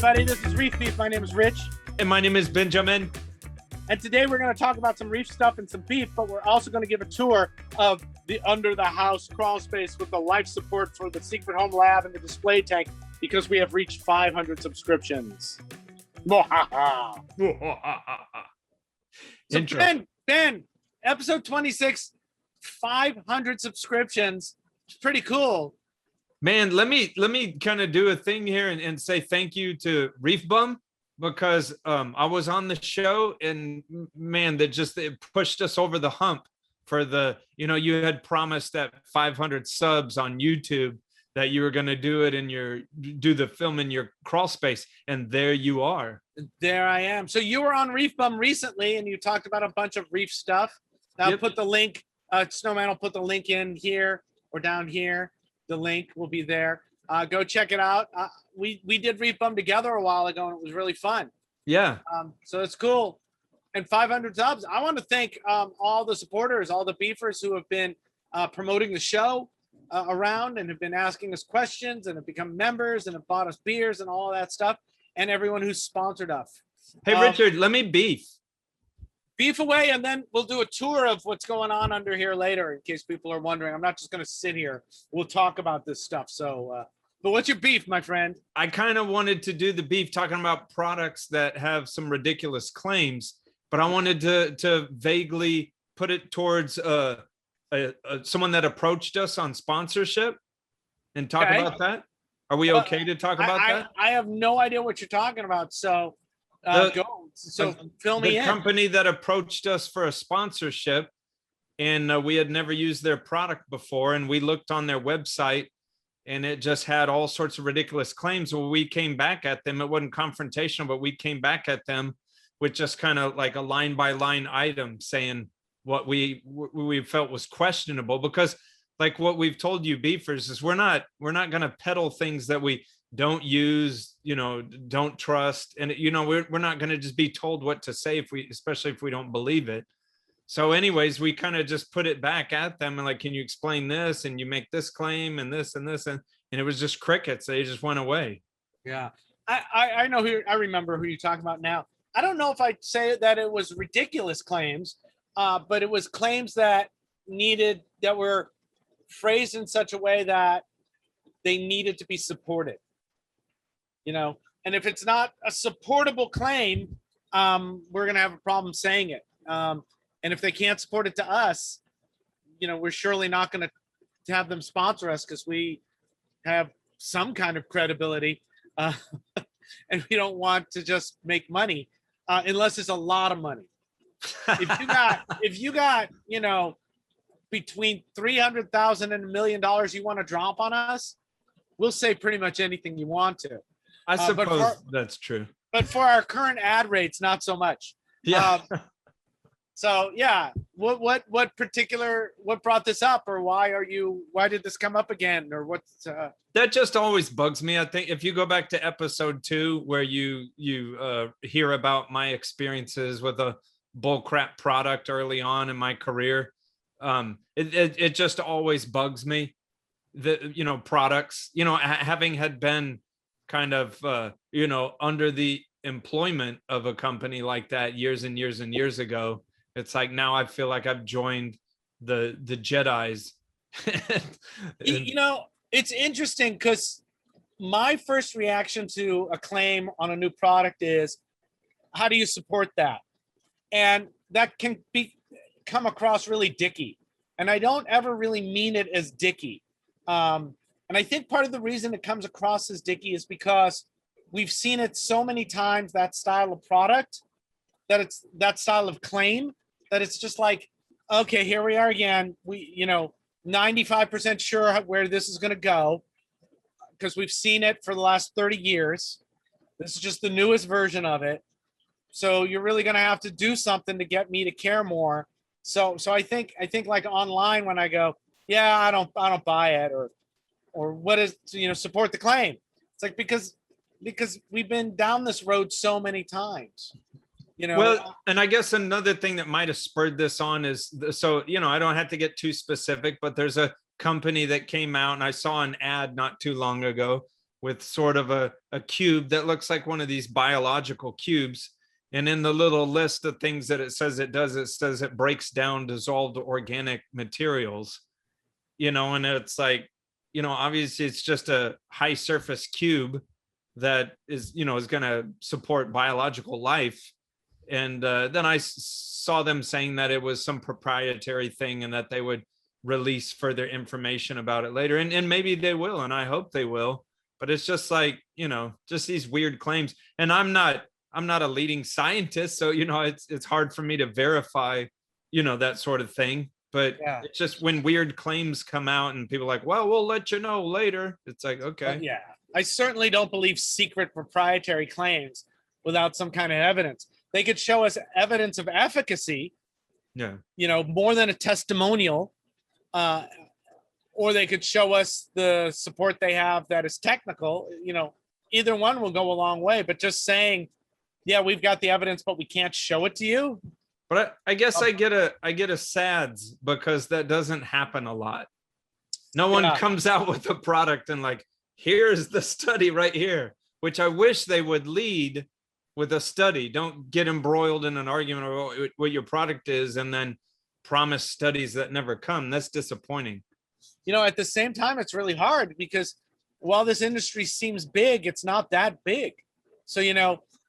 everybody. This is Reef Beef. My name is Rich. And my name is Benjamin. And today we're going to talk about some reef stuff and some beef, but we're also going to give a tour of the under the house crawl space with the life support for the secret home lab and the display tank because we have reached 500 subscriptions. So Ben, episode 26, 500 subscriptions. It's pretty cool. Man, let me kind of do a thing here and say thank you to Reef Bum, because I was on the show and man, it pushed us over the hump for you had promised that 500 subs on YouTube that you were going to do the film in your crawl space. And there you are. There I am. So you were on Reef Bum recently and you talked about a bunch of reef stuff. I'll put the link, Snowman will put the link in here or down here. The link will be there. Go check it out. We did Reef Bum together a while ago, and it was really fun. Yeah. So it's cool. And 500 subs. I want to thank all the supporters, all the beefers who have been promoting the show around and have been asking us questions and have become members and have bought us beers and all of that stuff, and everyone who's sponsored us. Hey, Richard, let me beef. Beef away, and then we'll do a tour of what's going on under here later in case people are wondering. I'm not just going to sit here. We'll talk about this stuff. So, but what's your beef, my friend? I kind of wanted to do the beef talking about products that have some ridiculous claims, but I wanted to vaguely put it towards someone that approached us on sponsorship and talk about that. Are we okay to talk about that? I have no idea what you're talking about. So fill me in. The company that approached us for a sponsorship, and we had never used their product before, and we looked on their website and it just had all sorts of ridiculous claims. Well, we came back at them. It wasn't confrontational, but we came back at them with just kind of like a line by line item saying what we felt was questionable, because like what we've told you beefers is we're not going to peddle things that we don't use, don't trust. And, we're not going to just be told what to say especially if we don't believe it. So anyways, we kind of just put it back at them and like, can you explain this? And you make this claim and this and this. And it was just crickets. They just went away. Yeah. I know I remember who you're talking about now. I don't know if I'd say that it was ridiculous claims, but it was claims that were phrased in such a way that they needed to be supported. And if it's not a supportable claim, we're going to have a problem saying it. And if they can't support it to us, we're surely not going to have them sponsor us because we have some kind of credibility. And we don't want to just make money unless it's a lot of money. If you got, between $300,000 and $1 million you want to drop on us, we'll say pretty much anything you want to. I suppose that's true. But for our current ad rates, not so much. Yeah. So yeah, what brought this up, or why did this come up again, or what's that just always bugs me. I think if you go back to episode 2 where you hear about my experiences with a bullcrap product early on in my career, it just always bugs me. The products, having had been kind of under the employment of a company like that years and years and years ago, it's like now I feel like I've joined the Jedis. It's interesting because my first reaction to a claim on a new product is, how do you support that? And that can come across really dicky. And I don't ever really mean it as dicky. And I think part of the reason it comes across as dicky is because we've seen it so many times, that style of product, that style of claim, that it's just like, okay, here we are again. We, 95% sure where this is going to go because we've seen it for the last 30 years. This is just the newest version of it. So you're really going to have to do something to get me to care more. So I think like online when I go, yeah, I don't buy it, or what is, support the claim. It's like, because we've been down this road so many times. Well, and I guess another thing that might have spurred this on is, I don't have to get too specific, but there's a company that came out and I saw an ad not too long ago with sort of a cube that looks like one of these biological cubes. And in the little list of things that it says it breaks down dissolved organic materials, and it's like, obviously it's just a high surface cube that is going to support biological life. And then I saw them saying that it was some proprietary thing and that they would release further information about it later. And maybe they will, and I hope they will. But it's just like, just these weird claims. And I'm not a leading scientist, so it's hard for me to verify, that sort of thing. But Yeah. it's just when weird claims come out and people are like, well, we'll let you know later. It's like, okay. But yeah, I certainly don't believe secret proprietary claims without some kind of evidence. They could show us evidence of efficacy, Yeah. More than a testimonial, or they could show us the support they have that is technical. Either one will go a long way. But just saying, yeah, we've got the evidence, but we can't show it to you. But I guess I get a SADS because that doesn't happen a lot. No one comes out with a product and like, here's the study right here, which I wish they would lead with a study. Don't get embroiled in an argument about what your product is and then promise studies that never come. That's disappointing. At the same time, it's really hard because while this industry seems big, it's not that big. So,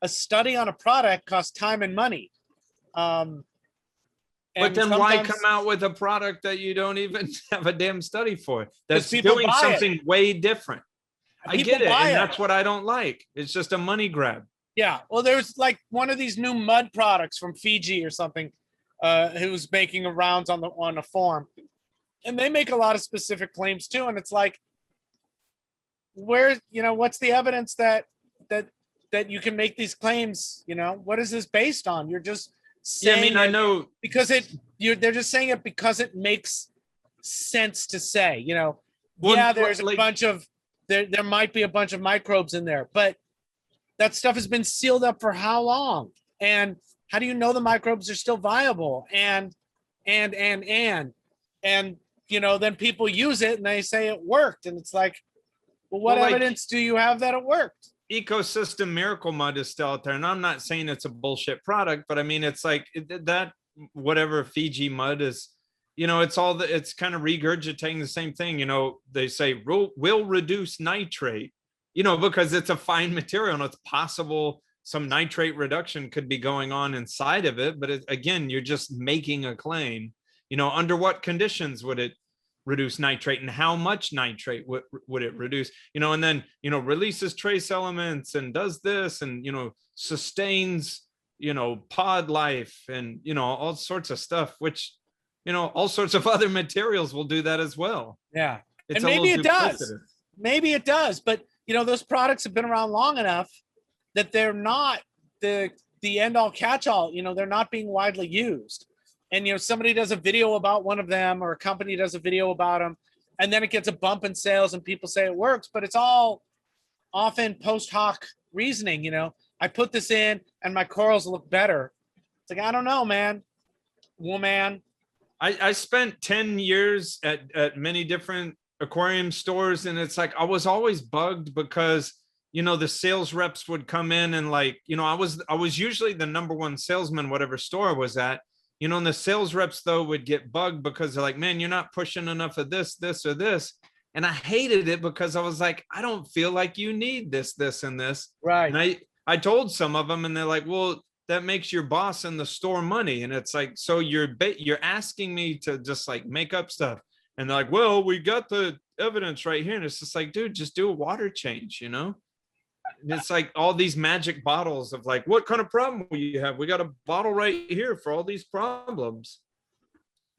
a study on a product costs time and money. But then why come out with a product that you don't even have a damn study for? That's doing something way different. I get it. And that's what I don't like. It's just a money grab. Yeah. Well, there's like one of these new mud products from Fiji or something, who's making rounds on a forum. And they make a lot of specific claims too. And it's like, what's the evidence that you can make these claims? What is this based on? You're just saying I know because they're just saying it because it makes sense to say, there's a bunch of there might be a bunch of microbes in there, but that stuff has been sealed up for how long? And how do you know the microbes are still viable? And then people use it and they say it worked. And it's like, well, what evidence do you have that it worked? Ecosystem Miracle Mud is still out there. And I'm not saying it's a bullshit product, but I mean, it's like that, whatever Fiji mud is, it's kind of regurgitating the same thing. They say will reduce nitrate, because it's a fine material and it's possible some nitrate reduction could be going on inside of it. But again, you're just making a claim, under what conditions would it reduce nitrate and how much nitrate would it reduce, and then, releases trace elements and does this and, sustains, pod life and, all sorts of stuff, which, all sorts of other materials will do that as well. Yeah. It's and maybe it does. Maybe it does. But, those products have been around long enough that they're not the end all catch all, they're not being widely used. And, somebody does a video about one of them or a company does a video about them, and then it gets a bump in sales and people say it works, but it's all often post hoc reasoning. I put this in and my corals look better. It's like, I don't know, man, woman. I spent 10 years at many different aquarium stores, and it's like I was always bugged because the sales reps would come in and like, I was usually the number one salesman whatever store I was at, and the sales reps though would get bugged because they're like, man, you're not pushing enough of this or this. And I hated it because I was like, I don't feel like you need this and this. Right. And I told some of them and they're like, well, that makes your boss in the store money. And it's like, so you're asking me to just like make up stuff. And they're like, well, we got the evidence right here. And it's just like, dude, just do a water change, And it's like all these magic bottles of like, what kind of problem will you have? We got a bottle right here for all these problems.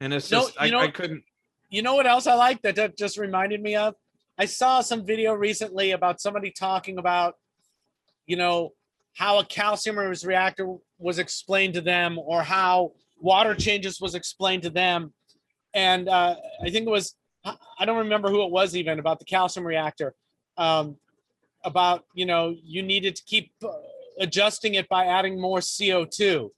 And it's just, I couldn't. You know what else I like that just reminded me of? I saw some video recently about somebody talking about, how a calcium reactor was explained to them or how water changes was explained to them. And I think it was, I don't remember who it was even about the calcium reactor. About, you needed to keep adjusting it by adding more CO2.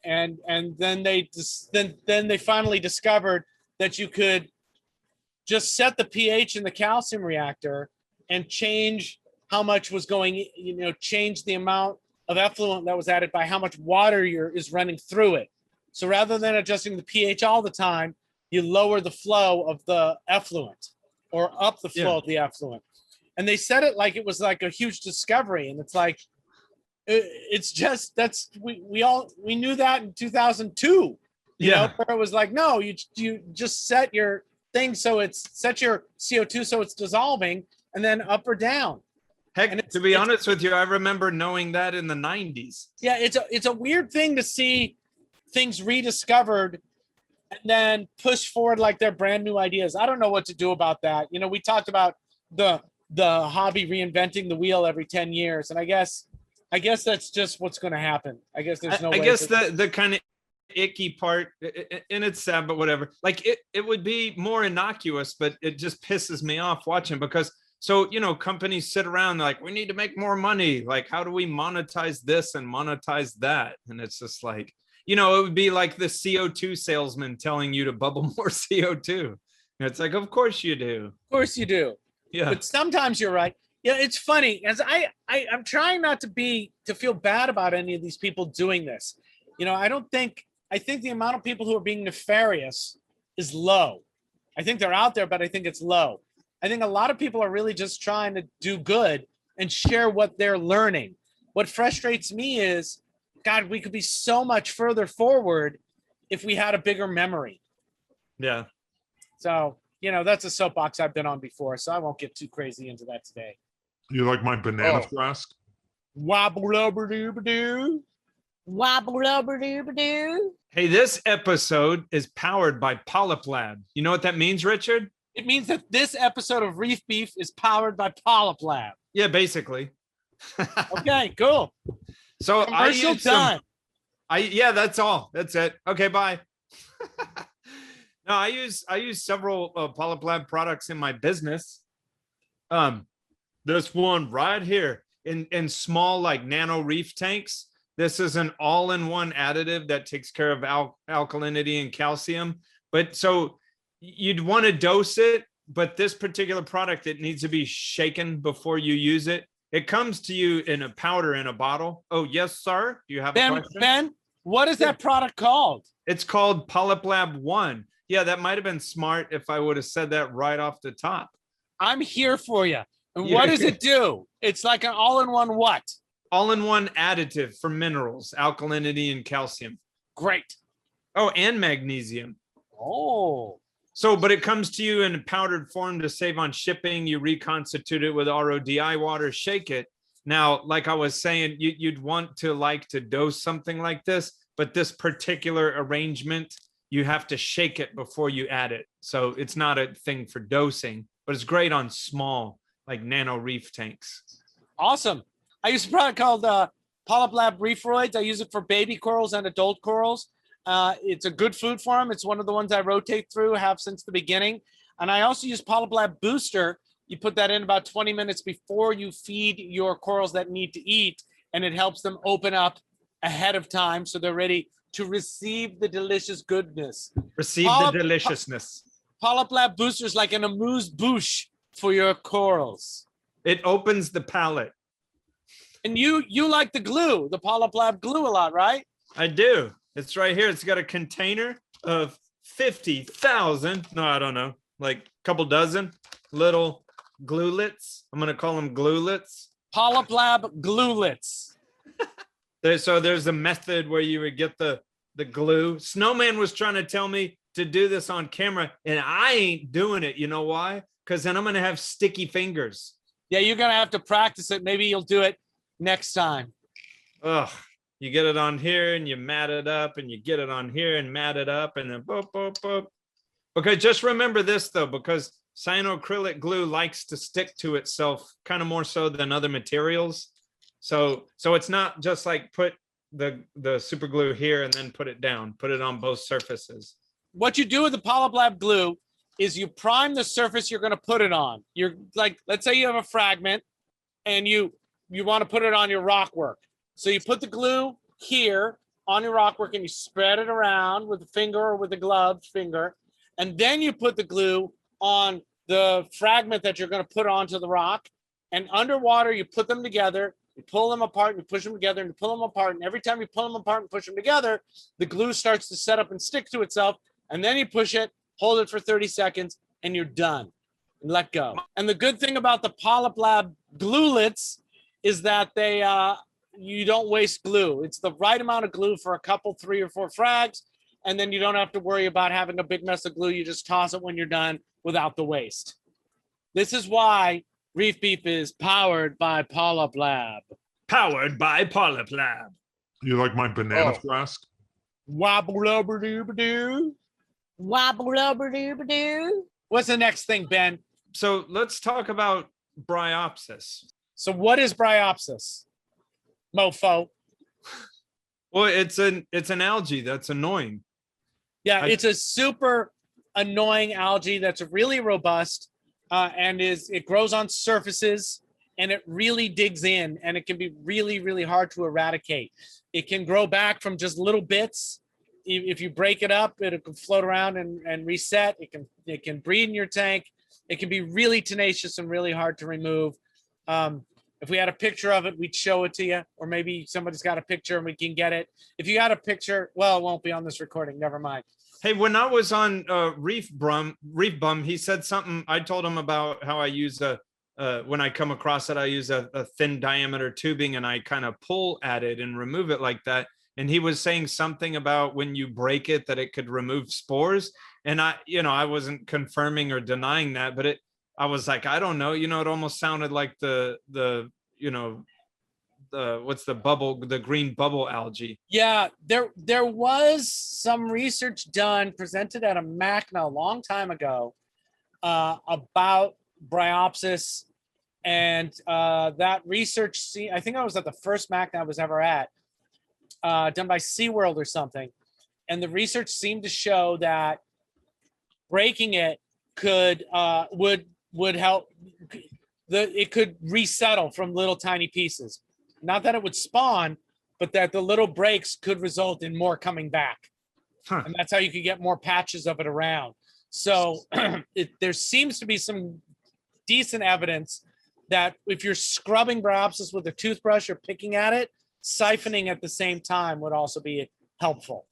And then they finally discovered that you could just set the pH in the calcium reactor and change how much was going, change the amount of effluent that was added by how much water is running through it. So rather than adjusting the pH all the time, you lower the flow of the effluent or up the flow of the effluent. And they said it like it was like a huge discovery. And it's like, it's just, we knew that in 2002, where it was like, no, you just set your thing. So set your CO2 so it's dissolving and then up or down. Heck, to be honest with you, I remember knowing that in the 90s. Yeah, it's a weird thing to see things rediscovered and then push forward like they're brand new ideas. I don't know what to do about that. We talked about the hobby reinventing the wheel every 10 years. And I guess that's just what's going to happen. I guess there's no way. I guess the kind of icky part, and it's sad, but whatever. Like it would be more innocuous, but it just pisses me off watching because companies sit around like, we need to make more money. Like, how do we monetize this and monetize that? And it's just like, it would be like the CO2 salesman telling you to bubble more CO2. And it's like, of course you do. Of course you do. Yeah. But sometimes you're right. Yeah, it's funny as I'm trying not to feel bad about any of these people doing this. I think the amount of people who are being nefarious is low. I think they're out there, but I think it's low. I think a lot of people are really just trying to do good and share what they're learning. What frustrates me is, God, we could be so much further forward if we had a bigger memory. Yeah. So, that's a soapbox I've been on before, so I won't get too crazy into that today. You like my banana flask? Wobble-lubber-doo-ba-doo. Wobble-lubber-doo-ba-doo. Hey, this episode is powered by PolypLab. You know what that means, Richard? It means that this episode of Reef Beef is powered by PolypLab. Yeah, basically. Okay, cool. So commercial done. That's all. That's it. Okay, bye. No, I use several PolypLab products in my business. This one right here in small like nano reef tanks. This is an all-in-one additive that takes care of alkalinity and calcium. But so you'd want to dose it, but this particular product, it needs to be shaken before you use it. It comes to you in a powder in a bottle. Oh, yes, sir. Do you have a question? Ben, what is that product called? It's called PolypLab 1. Yeah, that might have been smart if I would have said that right off the top. I'm here for you. And what does it do? It's like an all-in-one what? All-in-one additive for minerals, alkalinity and calcium. Great. Oh, and magnesium. Oh. So, but it comes to you in powdered form to save on shipping. You reconstitute it with RODI water, shake it. Now, like I was saying, you'd want to like to dose something like this, but this particular arrangement, you have to shake it before you add it. So it's not a thing for dosing, but it's great on small, like nano reef tanks. Awesome. I use a product called PolypLab Reefroids. I use it for baby corals and adult corals. It's a good food for them. It's one of the ones I rotate through, have since the beginning. And I also use PolypLab Booster. You put that in about 20 minutes before you feed your corals that need to eat, and it helps them open up ahead of time so they're ready to receive the delicious goodness. Receive the deliciousness. PolypLab Booster is like an amuse-bouche for your corals. It opens the palate. And you like the glue, the PolypLab glue a lot, right? I do. It's right here. It's got a container of 50,000. No, I don't know. Like a couple dozen little gluelets. I'm going to call them gluelets. PolypLab gluelets. So there's a method where you would get the glue. Snowman was trying to tell me to do this on camera, and I ain't doing it. You know why? Because then I'm going to have sticky fingers. Yeah, you're going to have to practice it. Maybe you'll do it next time. Ugh. You get it on here and you mat it up, and you get it on here and mat it up, and then boop, boop, boop. Okay, just remember this though, because cyanoacrylic glue likes to stick to itself kind of more so than other materials. So it's not just like put the super glue here and then put it down, put it on both surfaces. What you do with the PolypLab glue is you prime the surface you're going to put it on. You're like, let's say you have a fragment and you want to put it on your rock work. So you put the glue here on your rock work and you spread it around with a finger or with a gloved finger. And then you put the glue on the fragment that you're going to put onto the rock. And underwater, you put them together, you pull them apart, and you push them together, and you pull them apart. And every time you pull them apart and push them together, the glue starts to set up and stick to itself. And then you push it, hold it for 30 seconds, and you're done. And let go. And the good thing about the PolypLab gluelets is that they you don't waste glue. It's the right amount of glue for a couple, 3 or 4 frags, and then you don't have to worry about having a big mess of glue. You just toss it when you're done without the waste. This is why Reef Beef is powered by PolypLab. Powered by PolypLab. You like my banana flask? Wobble-lubber-doo-ba-doo. Wobble-lubber-doo-ba-doo. What's the next thing, Ben? So let's talk about Bryopsis. So what is Bryopsis, mofo? Well, it's an algae that's annoying. Yeah, it's a super annoying algae that's really robust and it grows on surfaces and it really digs in, and it can be really, really hard to eradicate. It can grow back from just little bits. If you break it up, it can float around and reset. It can breed in your tank. It can be really tenacious and really hard to remove. If we had a picture of it, we'd show it to you, or maybe somebody's got a picture and we can get it. If you got a picture, well, it won't be on this recording. Never mind. Hey, when I was on Reef Bum, he said something. I told him about how I use when I come across it, I use a thin diameter tubing and I kind of pull at it and remove it like that. And he was saying something about when you break it, that it could remove spores. And I wasn't confirming or denying that, but I was like, I don't know, it almost sounded like the what's the bubble, the green bubble algae. Yeah, there was some research done, presented at a MAC now a long time ago about Bryopsis, and that research, I think I was at the first MAC I was ever at, done by SeaWorld or something, and the research seemed to show that breaking it would help. It could resettle from little tiny pieces. Not that it would spawn, but that the little breaks could result in more coming back. Huh. And that's how you could get more patches of it around. So there seems to be some decent evidence that if you're scrubbing Bryopsis with a toothbrush or picking at it, siphoning at the same time would also be helpful.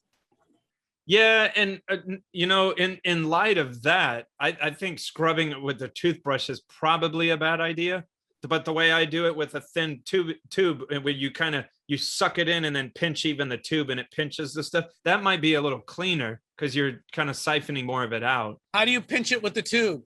Yeah, and in light of that, I think scrubbing it with a toothbrush is probably a bad idea. But the way I do it with a thin tube where you suck it in and then pinch even the tube and it pinches the stuff, that might be a little cleaner because you're kind of siphoning more of it out. How do you pinch it with the tube?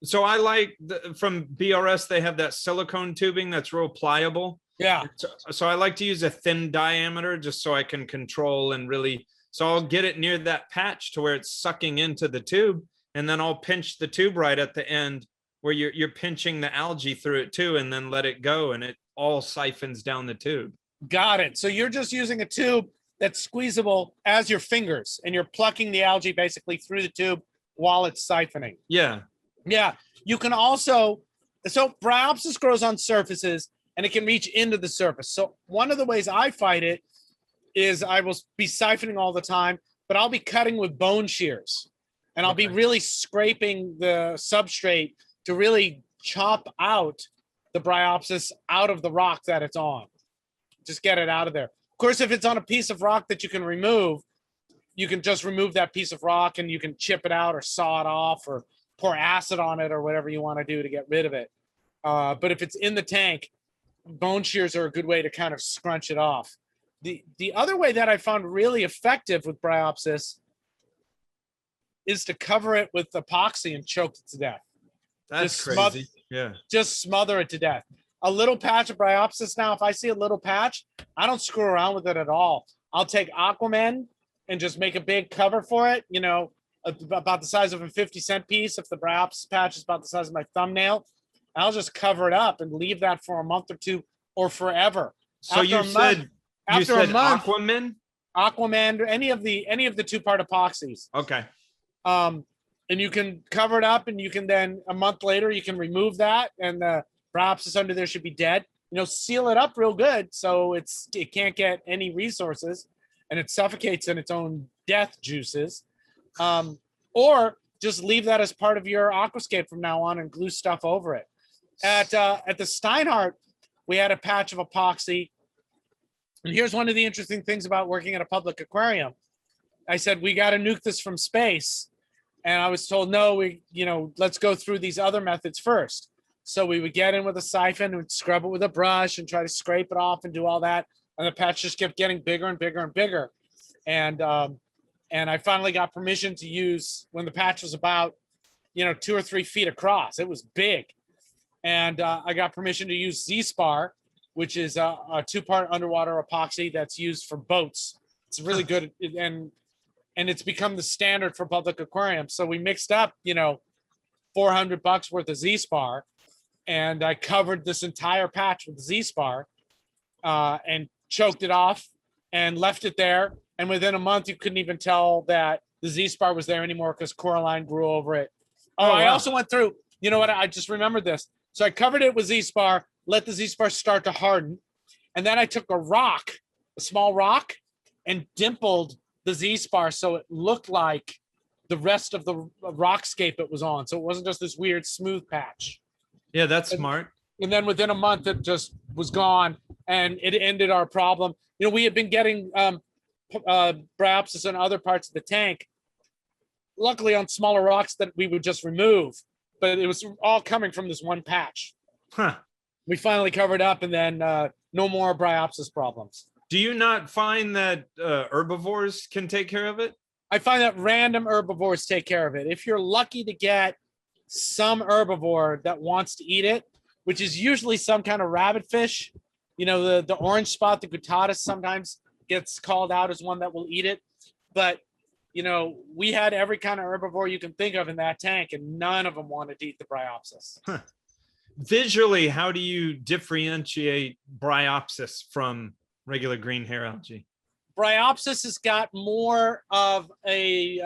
So I like from BRS, they have that silicone tubing that's real pliable. Yeah. So I like to use a thin diameter just so I can control and really. So I'll get it near that patch to where it's sucking into the tube, and then I'll pinch the tube right at the end where you're pinching the algae through it too, and then let it go, and it all siphons down the tube. Got it. So you're just using a tube that's squeezable as your fingers, and you're plucking the algae basically through the tube while it's siphoning. Yeah. Yeah. You can also, so Bryopsis grows on surfaces and it can reach into the surface. So one of the ways I fight it is I will be siphoning all the time, but I'll be cutting with bone shears, and I'll be really scraping the substrate to really chop out the Bryopsis out of the rock that it's on. Just get it out of there. Of course, if it's on a piece of rock that you can remove, you can just remove that piece of rock and you can chip it out or saw it off or pour acid on it or whatever you want to do to get rid of it. But if it's in the tank, bone shears are a good way to kind of scrunch it off. The other way that I found really effective with Bryopsis is to cover it with epoxy and choke it to death. That's crazy. Yeah. Just smother it to death. A little patch of Bryopsis now, if I see a little patch, I don't screw around with it at all. I'll take Aquaman and just make a big cover for it, about the size of a 50-cent piece. If the Bryopsis patch is about the size of my thumbnail, I'll just cover it up and leave that for a month or two or forever. So you said Aquaman? Aquaman, or any of the two-part epoxies. Okay. And you can cover it up, and you can then a month later you can remove that, and the Bryopsis under there should be dead. Seal it up real good so it can't get any resources, and it suffocates in its own death juices. Or just leave that as part of your aquascape from now on and glue stuff over it. At the Steinhardt, we had a patch of epoxy. And here's one of the interesting things about working at a public aquarium. I said, we got to nuke this from space. And I was told, no, let's go through these other methods first. So we would get in with a siphon and scrub it with a brush and try to scrape it off and do all that. And the patch just kept getting bigger and bigger and bigger. And I finally got permission to use, when the patch was about, 2 or 3 feet across. It was big. And I got permission to use Z-Spar, which is a 2-part underwater epoxy that's used for boats. It's really good. And it's become the standard for public aquariums. So we mixed up, $400 worth of Z-Spar. And I covered this entire patch with Z-Spar and choked it off and left it there. And within a month, you couldn't even tell that the Z-Spar was there anymore because Coraline grew over it. Oh, I also went through, you know what? I just remembered this. So I covered it with Z-Spar, let the Z-Spar start to harden. And then I took a small rock, and dimpled the Z-Spar so it looked like the rest of the rockscape it was on. So it wasn't just this weird smooth patch. Yeah, that's smart. And then within a month, it just was gone, and it ended our problem. We had been getting Bryopsis in other parts of the tank, luckily on smaller rocks that we would just remove, but it was all coming from this one patch. Huh. We finally covered up, and then no more Bryopsis problems. Do you not find that herbivores can take care of it? I find that random herbivores take care of it. If you're lucky to get some herbivore that wants to eat it, which is usually some kind of rabbitfish, the orange spot, the guttatus sometimes gets called out as one that will eat it. But, we had every kind of herbivore you can think of in that tank, and none of them wanted to eat the Bryopsis. Huh. Visually, how do you differentiate Bryopsis from regular green hair algae? Bryopsis has got more of a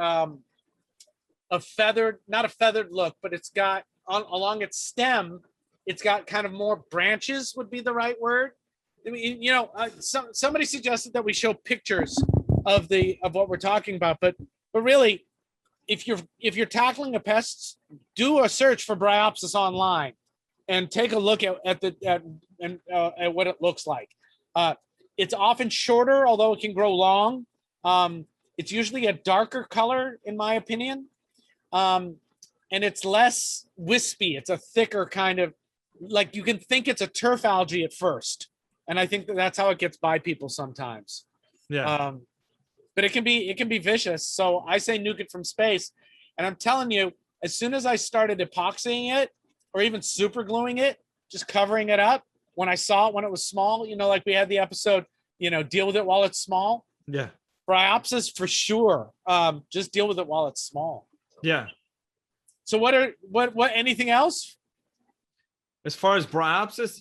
feathered, not a feathered look, but it's got along its stem, it's got kind of more branches would be the right word. I mean, somebody suggested that we show pictures of what we're talking about, but really, if you're tackling a pest, do a search for Bryopsis online and take a look at what it looks like. It's often shorter, although it can grow long. It's usually a darker color, in my opinion. And it's less wispy. It's a thicker kind of, like you can think it's a turf algae at first. And I think that's how it gets by people sometimes. Yeah. But it can be vicious. So I say nuke it from space. And I'm telling you, as soon as I started epoxying it or even super gluing it, just covering it up, when I saw it when it was small, like we had the episode, deal with it while it's small. Yeah. Bryopsis for sure. Just deal with it while it's small. Yeah. So what anything else? As far as Bryopsis,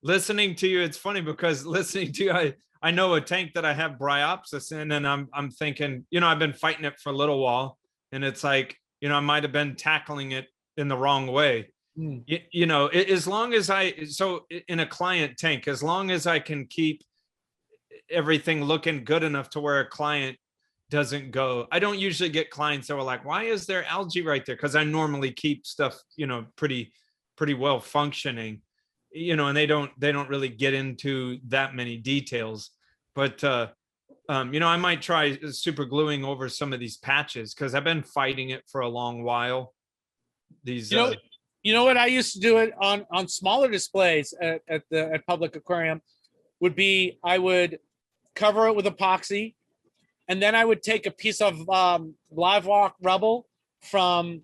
listening to you, it's funny because listening to you, I know a tank that I have Bryopsis in, and I'm thinking, I've been fighting it for a little while, and it's like, I might have been tackling it in the wrong way. As long as in a client tank, as long as I can keep everything looking good enough to where a client doesn't go. I don't usually get clients that were like, why is there algae right there? Because I normally keep stuff, pretty well functioning, and they don't really get into that many details. But I might try super gluing over some of these patches because I've been fighting it for a long while. These You know what I used to do it on smaller displays at public aquarium would be I would cover it with epoxy, and then I would take a piece of live rock rubble from,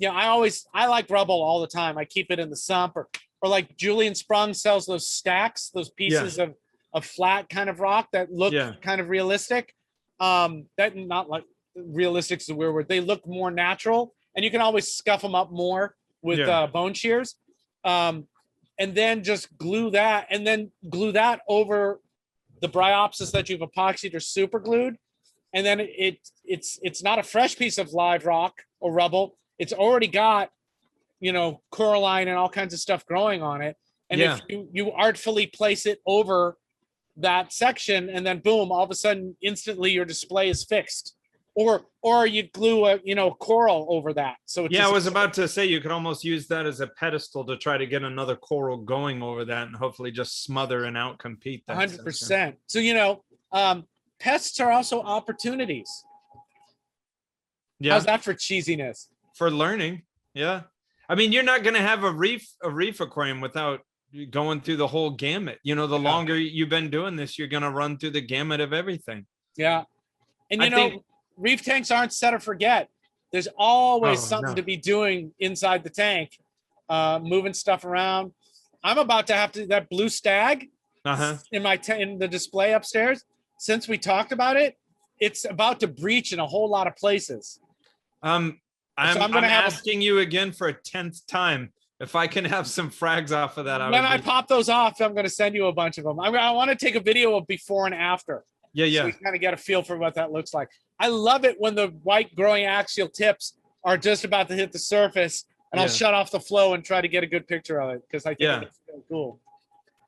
I like rubble all the time. I keep it in the sump, or like Julian Sprung sells those stacks, those pieces of flat kind of rock that look kind of realistic. That not like realistic is a weird word. They look more natural, and you can always scuff them up more with bone shears, and then just glue that, and then glue that over the Bryopsis that you've epoxied or super glued, and then it's not a fresh piece of live rock or rubble. It's already got Coraline and all kinds of stuff growing on it, and if you artfully place it over that section, and then boom, all of a sudden, instantly your display is fixed. or you glue a coral over that. So yeah, I was about to say you could almost use that as a pedestal to try to get another coral going over that and hopefully just smother and outcompete that. 100%. So pests are also opportunities. Yeah. How's that for cheesiness? For learning. Yeah. I mean, you're not going to have a reef aquarium without going through the whole gamut. The longer you've been doing this, you're going to run through the gamut of everything. Yeah. And reef tanks aren't set or forget. There's always something to be doing inside the tank, moving stuff around. I'm about to have that blue stag in the display upstairs. Since we talked about it, it's about to breach in a whole lot of places. I'm asking you again for a 10th time if I can have some frags off of that. When I pop those off, I'm going to send you a bunch of them. I want to take a video of before and after. Yeah. So we kind of get a feel for what that looks like. I love it when the white growing axial tips are just about to hit the surface, and I'll shut off the flow and try to get a good picture of it because I think it's really cool.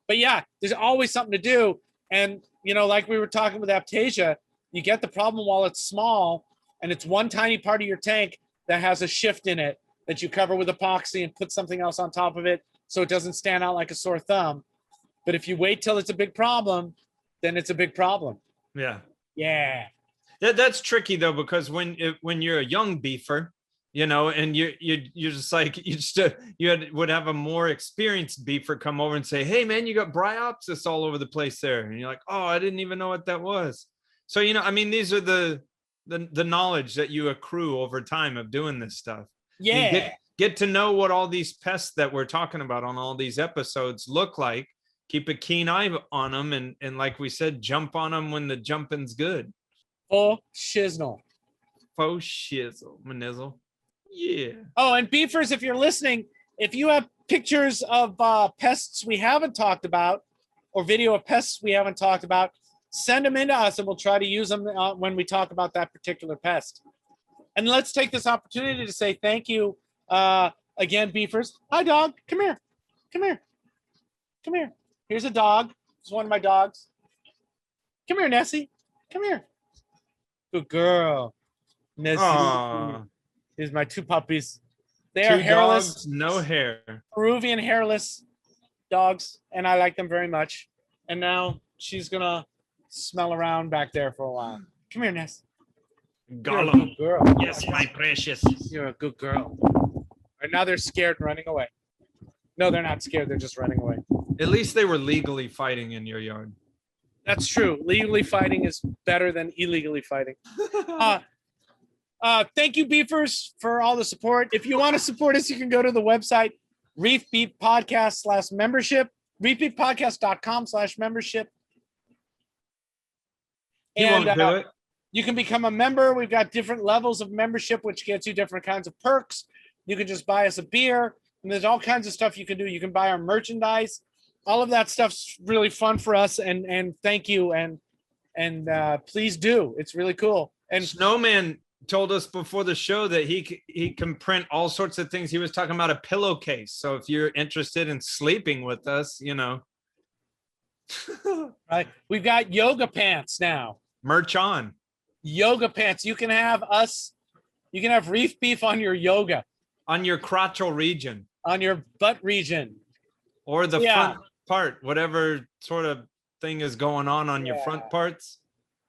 But yeah, there's always something to do. And, like we were talking with Aptasia, you get the problem while it's small and it's one tiny part of your tank that has a shift in it that you cover with epoxy and put something else on top of it so it doesn't stand out like a sore thumb. But if you wait till it's a big problem, then it's a big problem. Yeah. Yeah. That's tricky though, because when you're a young beefer, and you're just like you would have a more experienced beefer come over and say, "Hey man, you got Bryopsis all over the place there," and you're like, "Oh, I didn't even know what that was." So these are the knowledge that you accrue over time of doing this stuff. Yeah. Get to know what all these pests that we're talking about on all these episodes look like. Keep a keen eye on them, and like we said, jump on them when the jumping's good. Oh, shiznle. Faux shizzle, manizzle. Yeah. Oh, and beefers, if you're listening, if you have pictures of pests we haven't talked about or video of pests we haven't talked about, send them into us and we'll try to use them when we talk about that particular pest. And let's take this opportunity to say thank you again, beefers. Hi, dog. Come here. Come here. Come here. Here's a dog. It's one of my dogs. Come here, Nessie. Come here. Good girl. Nessie. Here's my two puppies. They are hairless. Dogs, no hair. Peruvian hairless dogs, and I like them very much. And now she's going to smell around back there for a while. Come here, Ness. Gollum. You're a good girl. Yes, my precious. You're a good girl. Right now they're scared and running away. No, they're not scared. They're just running away. At least they were legally fighting in your yard. That's true. Legally fighting is better than illegally fighting. Thank you, beefers, for all the support. If you want to support us, you can go to the website, Reef Beef Podcast /membership, reefbeefpodcast.com/membership. And won't do it. You can become a member. We've got different levels of membership, which gets you different kinds of perks. You can just buy us a beer, and there's all kinds of stuff you can do. You can buy our merchandise. All of that stuff's really fun for us, and thank you, and please do. It's really cool. And Snowman told us before the show that he can print all sorts of things. He was talking about a pillowcase. So if you're interested in sleeping with us, right. We've got yoga pants now. Merch on. Yoga pants. You can have Reef Beef on your yoga. On your crotchal region. On your butt region. Or the front part, whatever sort of thing is going on your front parts.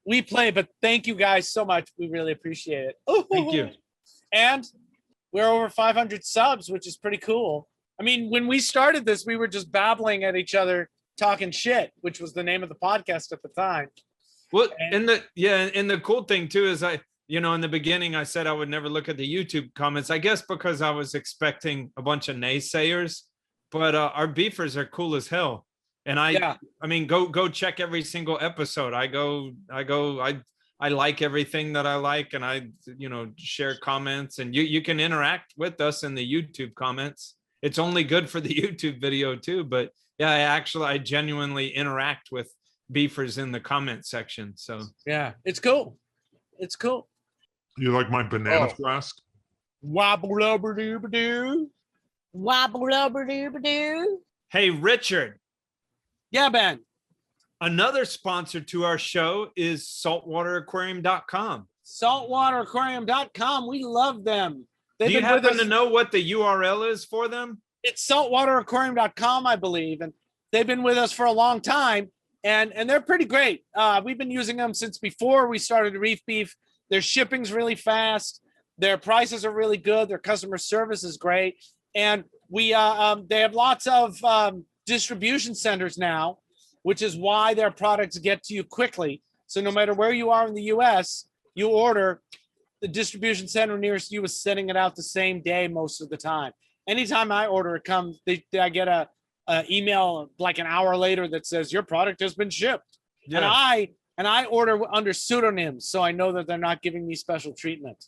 We play, but thank you guys so much. We really appreciate it. Thank you. And we're over 500 subs, which is pretty cool. I mean, when we started this, we were just babbling at each other, talking shit, which was the name of the podcast at the time. Well, and the cool thing too is in the beginning I said I would never look at the YouTube comments. I guess because I was expecting a bunch of naysayers, but our beefers are cool as hell. And I mean, go check every single episode. I like everything that I like, and I share comments, and you can interact with us in the YouTube comments. It's only good for the YouTube video too, but yeah, I genuinely interact with beefers in the comment section. So yeah, it's cool. It's cool. You like my banana flask? Wobble-lubber-doo-ba-doo. Wobble-lubber-doo-ba-doo. Hey, Richard. Yeah, Ben. Another sponsor to our show is saltwateraquarium.com. saltwateraquarium.com. We love them. They've Do you been with happen us. to know what the URL is for them? It's saltwateraquarium.com, I believe, and they've been with us for a long time, and they're pretty great. We've been using them since before we started Reef Beef. Their shipping's really fast. Their prices are really good. Their customer service is great, and they have lots of distribution centers now, which is why their products get to you quickly. So no matter where you are in the U.S., you order, the distribution center nearest you is sending it out the same day most of the time. Anytime I order, it comes. I get a email like an hour later that says your product has been shipped, and I order under pseudonyms, so I know that they're not giving me special treatment.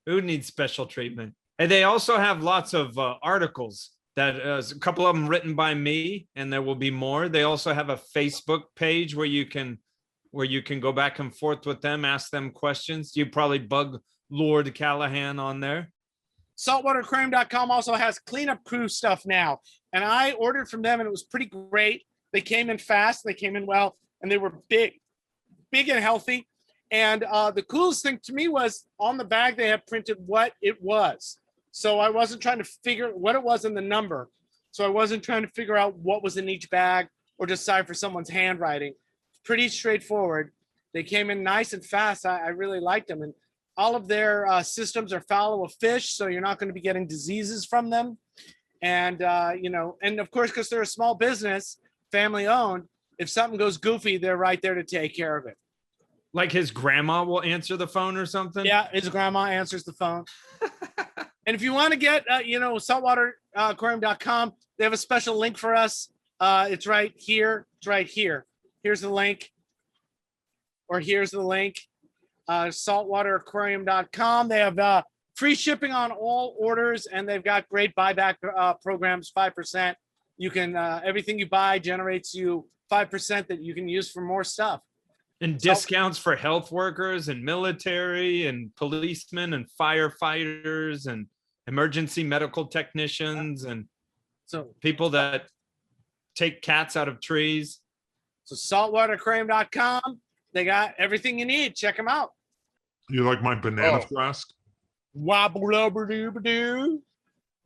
Who needs special treatment? And they also have lots of articles that a couple of them written by me, and there will be more. They also have a Facebook page where you can go back and forth with them, ask them questions. You probably bug Lord Callahan on there. Saltwateraquarium.com also has cleanup crew stuff now, and I ordered from them, and it was pretty great. They came in fast, they came in well, and they were big and healthy. And the coolest thing to me was on the bag they have printed what it was. So I wasn't trying to figure what it was in the number. So I wasn't trying to figure out what was in each bag or decipher someone's handwriting. Pretty straightforward. They came in nice and fast. I really liked them, and all of their systems are fallow of fish, so you're not going to be getting diseases from them. And, and of course, because they're a small business, family owned, if something goes goofy, they're right there to take care of it. Like his grandma will answer the phone or something? Yeah, his grandma answers the phone. And if you want to get, saltwateraquarium.com, they have a special link for us. It's right here. It's right here. Here's the link. Or here's the link. Saltwateraquarium.com. They have free shipping on all orders, and they've got great buyback programs, 5%. You can, everything you buy generates you 5% that you can use for more stuff. And discounts for health workers and military and policemen and firefighters and emergency medical technicians and so people that take cats out of trees. So saltwateraquarium.com. They got everything you need. Check them out. You like my banana flask? Wobble-lubber-doober-doo.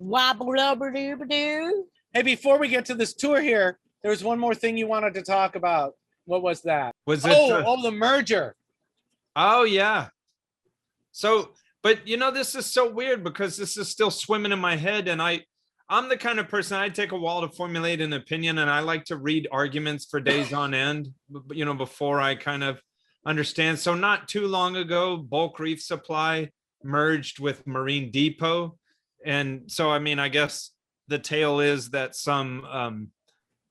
Wobble-lubber-doober-doo. Hey, before we get to this tour here, there was one more thing you wanted to talk about. What was that? Was it? The merger. Oh, yeah. So, but this is so weird because this is still swimming in my head. And I'm the kind of person, I take a while to formulate an opinion, and I like to read arguments for days on end, before I kind of understand. So not too long ago, Bulk Reef Supply merged with Marine Depot. And so, I guess the tale is that some,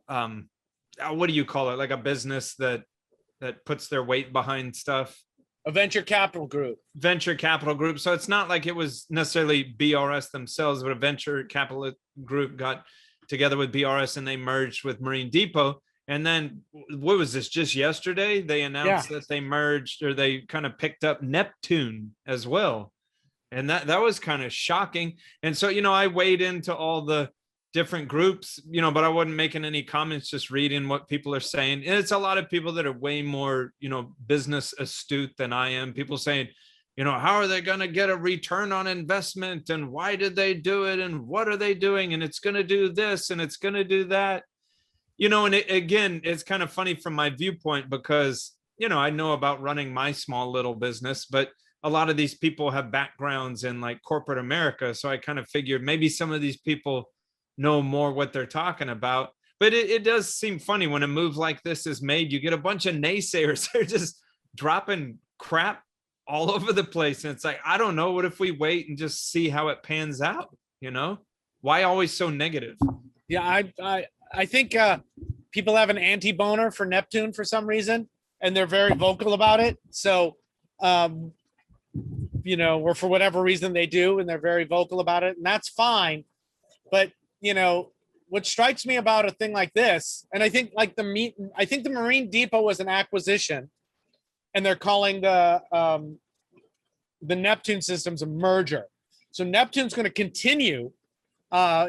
what do you call it? Like a business that puts their weight behind stuff. A venture capital group. So it's not like it was necessarily BRS themselves, but a venture capital group got together with BRS and they merged with Marine Depot. And then what was this, just yesterday? They announced that they merged, or they kind of picked up Neptune as well. And that was kind of shocking. And so, I weighed into all the different groups, but I wasn't making any comments, just reading what people are saying. And it's a lot of people that are way more, business astute than I am. People saying, how are they going to get a return on investment? And why did they do it? And what are they doing? And it's going to do this and it's going to do that. And again, it's kind of funny from my viewpoint because, I know about running my small little business, but a lot of these people have backgrounds in like corporate America. So I kind of figured maybe some of these people know more what they're talking about. But it does seem funny when a move like this is made. You get a bunch of naysayers. They're just dropping crap all over the place. And it's like, I don't know. What if we wait and just see how it pans out? Why always so negative? Yeah, I think people have an anti-boner for Neptune for some reason, and they're very vocal about it. So, or for whatever reason they do, and they're very vocal about it, and that's fine. But what strikes me about a thing like this, and I think the Marine Depot was an acquisition, and they're calling the Neptune systems a merger. So Neptune's going to continue,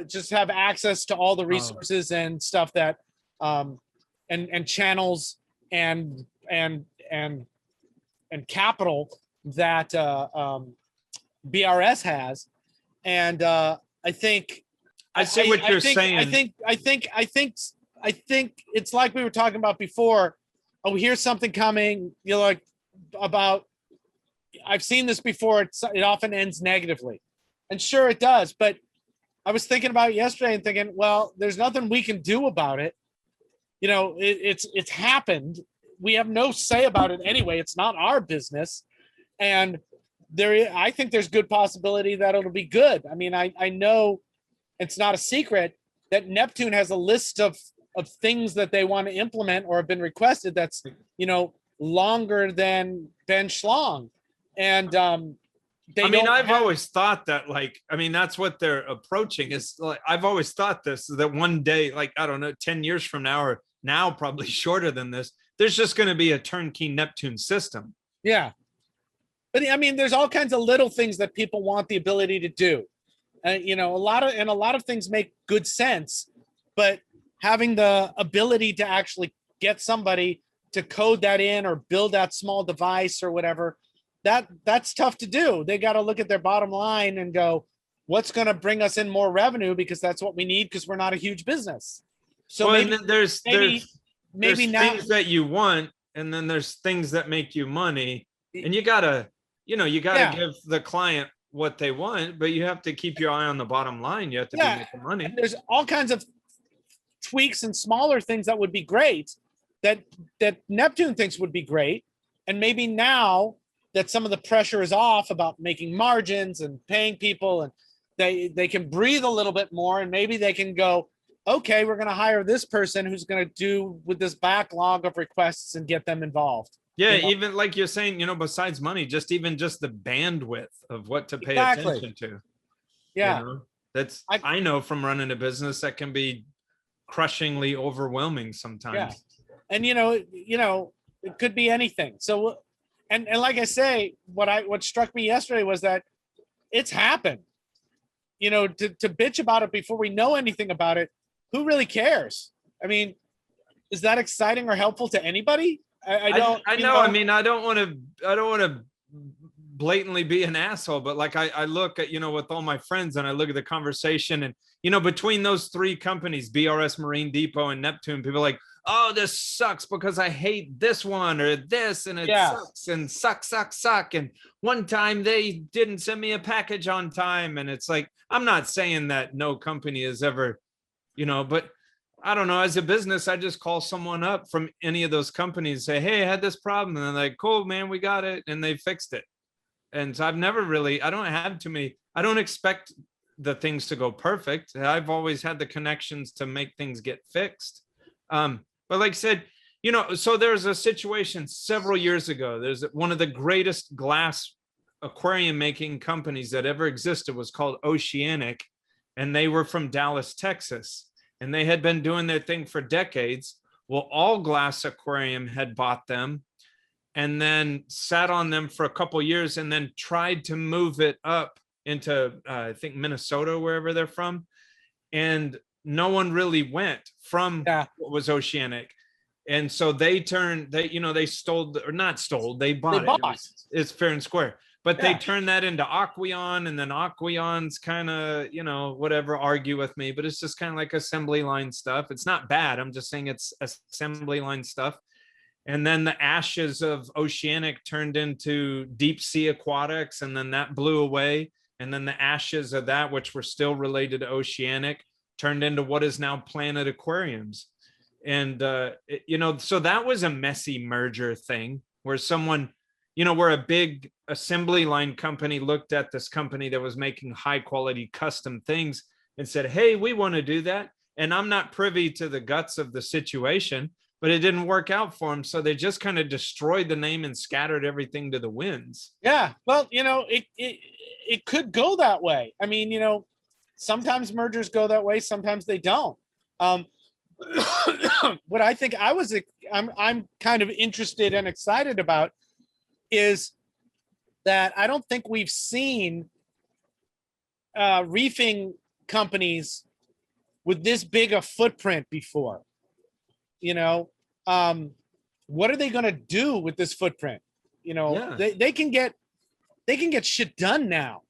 just have access to all the resources and stuff that, and channels and capital that BRS has. And I think I see what you're saying. I think it's like we were talking about before. Oh, here's something coming. You're like about. I've seen this before. It often ends negatively, and sure it does. But I was thinking about it yesterday and thinking, well, there's nothing we can do about it. You know, it's happened. We have no say about it anyway. It's not our business, and I think there's good possibility that it'll be good. I mean, I know it's not a secret that Neptune has a list of things that they want to implement or have been requested that's, you know, longer than Ben Schlong. And I've always thought that, like, I mean, that's what they're approaching is like, I've always thought this, that one day, like, I don't know, 10 years from now, or now probably shorter than this, there's just going to be a turnkey Neptune system. Yeah. But I mean, there's all kinds of little things that people want the ability to do. You know, a lot of things make good sense, but having the ability to actually get somebody to code that in or build that small device or whatever, that's tough to do. They got to look at their bottom line and go, what's going to bring us in more revenue, because that's what we need, because we're not a huge business. So well, maybe, and then there's now things that you want, and then there's things that make you money, and you gotta give the client what they want, but you have to keep your eye on the bottom line. You have to be making money. And there's all kinds of tweaks and smaller things that would be great, that Neptune thinks would be great. And maybe now that some of the pressure is off about making margins and paying people, and they can breathe a little bit more, and maybe they can go, okay, we're going to hire this person who's going to do with this backlog of requests and get them involved. Yeah, you know? even like you're saying, you know, besides money, just the bandwidth of what to pay attention to. Yeah. You know? That's I know from running a business that can be crushingly overwhelming sometimes. Yeah. And you know, it could be anything. So and like I say, what struck me yesterday was that it's happened. You know, to bitch about it before we know anything about it, who really cares? I mean, is that exciting or helpful to anybody? I don't. I know. I mean, I don't want to blatantly be an asshole, but like I look at, you know, with all my friends, and I look at the conversation, and you know, between those three companies, BRS, Marine Depot, and Neptune, people are like, oh, this sucks because I hate this one or this, and it sucks and suck. And one time they didn't send me a package on time, and it's like, I'm not saying that no company is ever, you know, but I don't know, as a business, I just call someone up from any of those companies, say, hey, I had this problem. And they're like, cool, man, we got it. And they fixed it. And so I've never really, I don't have too many, I don't expect the things to go perfect. I've always had the connections to make things get fixed. But like I said, you know, so there's a situation several years ago. There's one of the greatest glass aquarium making companies that ever existed was called Oceanic. And they were from Dallas, Texas. And they had been doing their thing for decades. Well, All Glass Aquarium had bought them and then sat on them for a couple years, and then tried to move it up into, I think, Minnesota, wherever they're from. And no one really went from what was Oceanic. And so they stole, or not stole, they bought it. It's fair and square. But they turned that into Aqueon, and then Aqueon's kind of, you know, whatever, argue with me, but it's just kind of like assembly line stuff. It's not bad. I'm just saying it's assembly line stuff. And then the ashes of Oceanic turned into Deep Sea Aquatics, and then that blew away. And then the ashes of that, which were still related to Oceanic, turned into what is now Planet Aquariums. And, you know, so that was a messy merger thing where someone, you know, where a big assembly line company looked at this company that was making high quality custom things and said, hey, we want to do that. And I'm not privy to the guts of the situation, but it didn't work out for them. So they just kind of destroyed the name and scattered everything to the winds. Yeah. Well, you know, it could go that way. I mean, you know, sometimes mergers go that way. Sometimes they don't. What I think I'm kind of interested and excited about is that I don't think we've seen reefing companies with this big a footprint before. You know, what are they going to do with this footprint? You know, Yeah. they can get shit done now,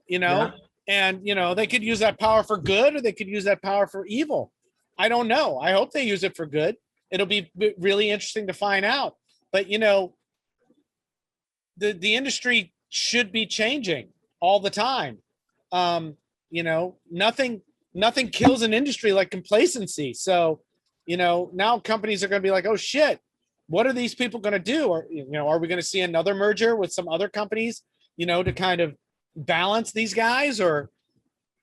you know, Yeah. and, you know, they could use that power for good or they could use that power for evil. I don't know. I hope they use it for good. It'll be really interesting to find out. But, you know, the industry should be changing all the time. You know, nothing kills an industry like complacency. So, you know, now companies are going to be like, oh shit, what are these people going to do? Or, you know, are we going to see another merger with some other companies, you know, to kind of balance these guys? Or,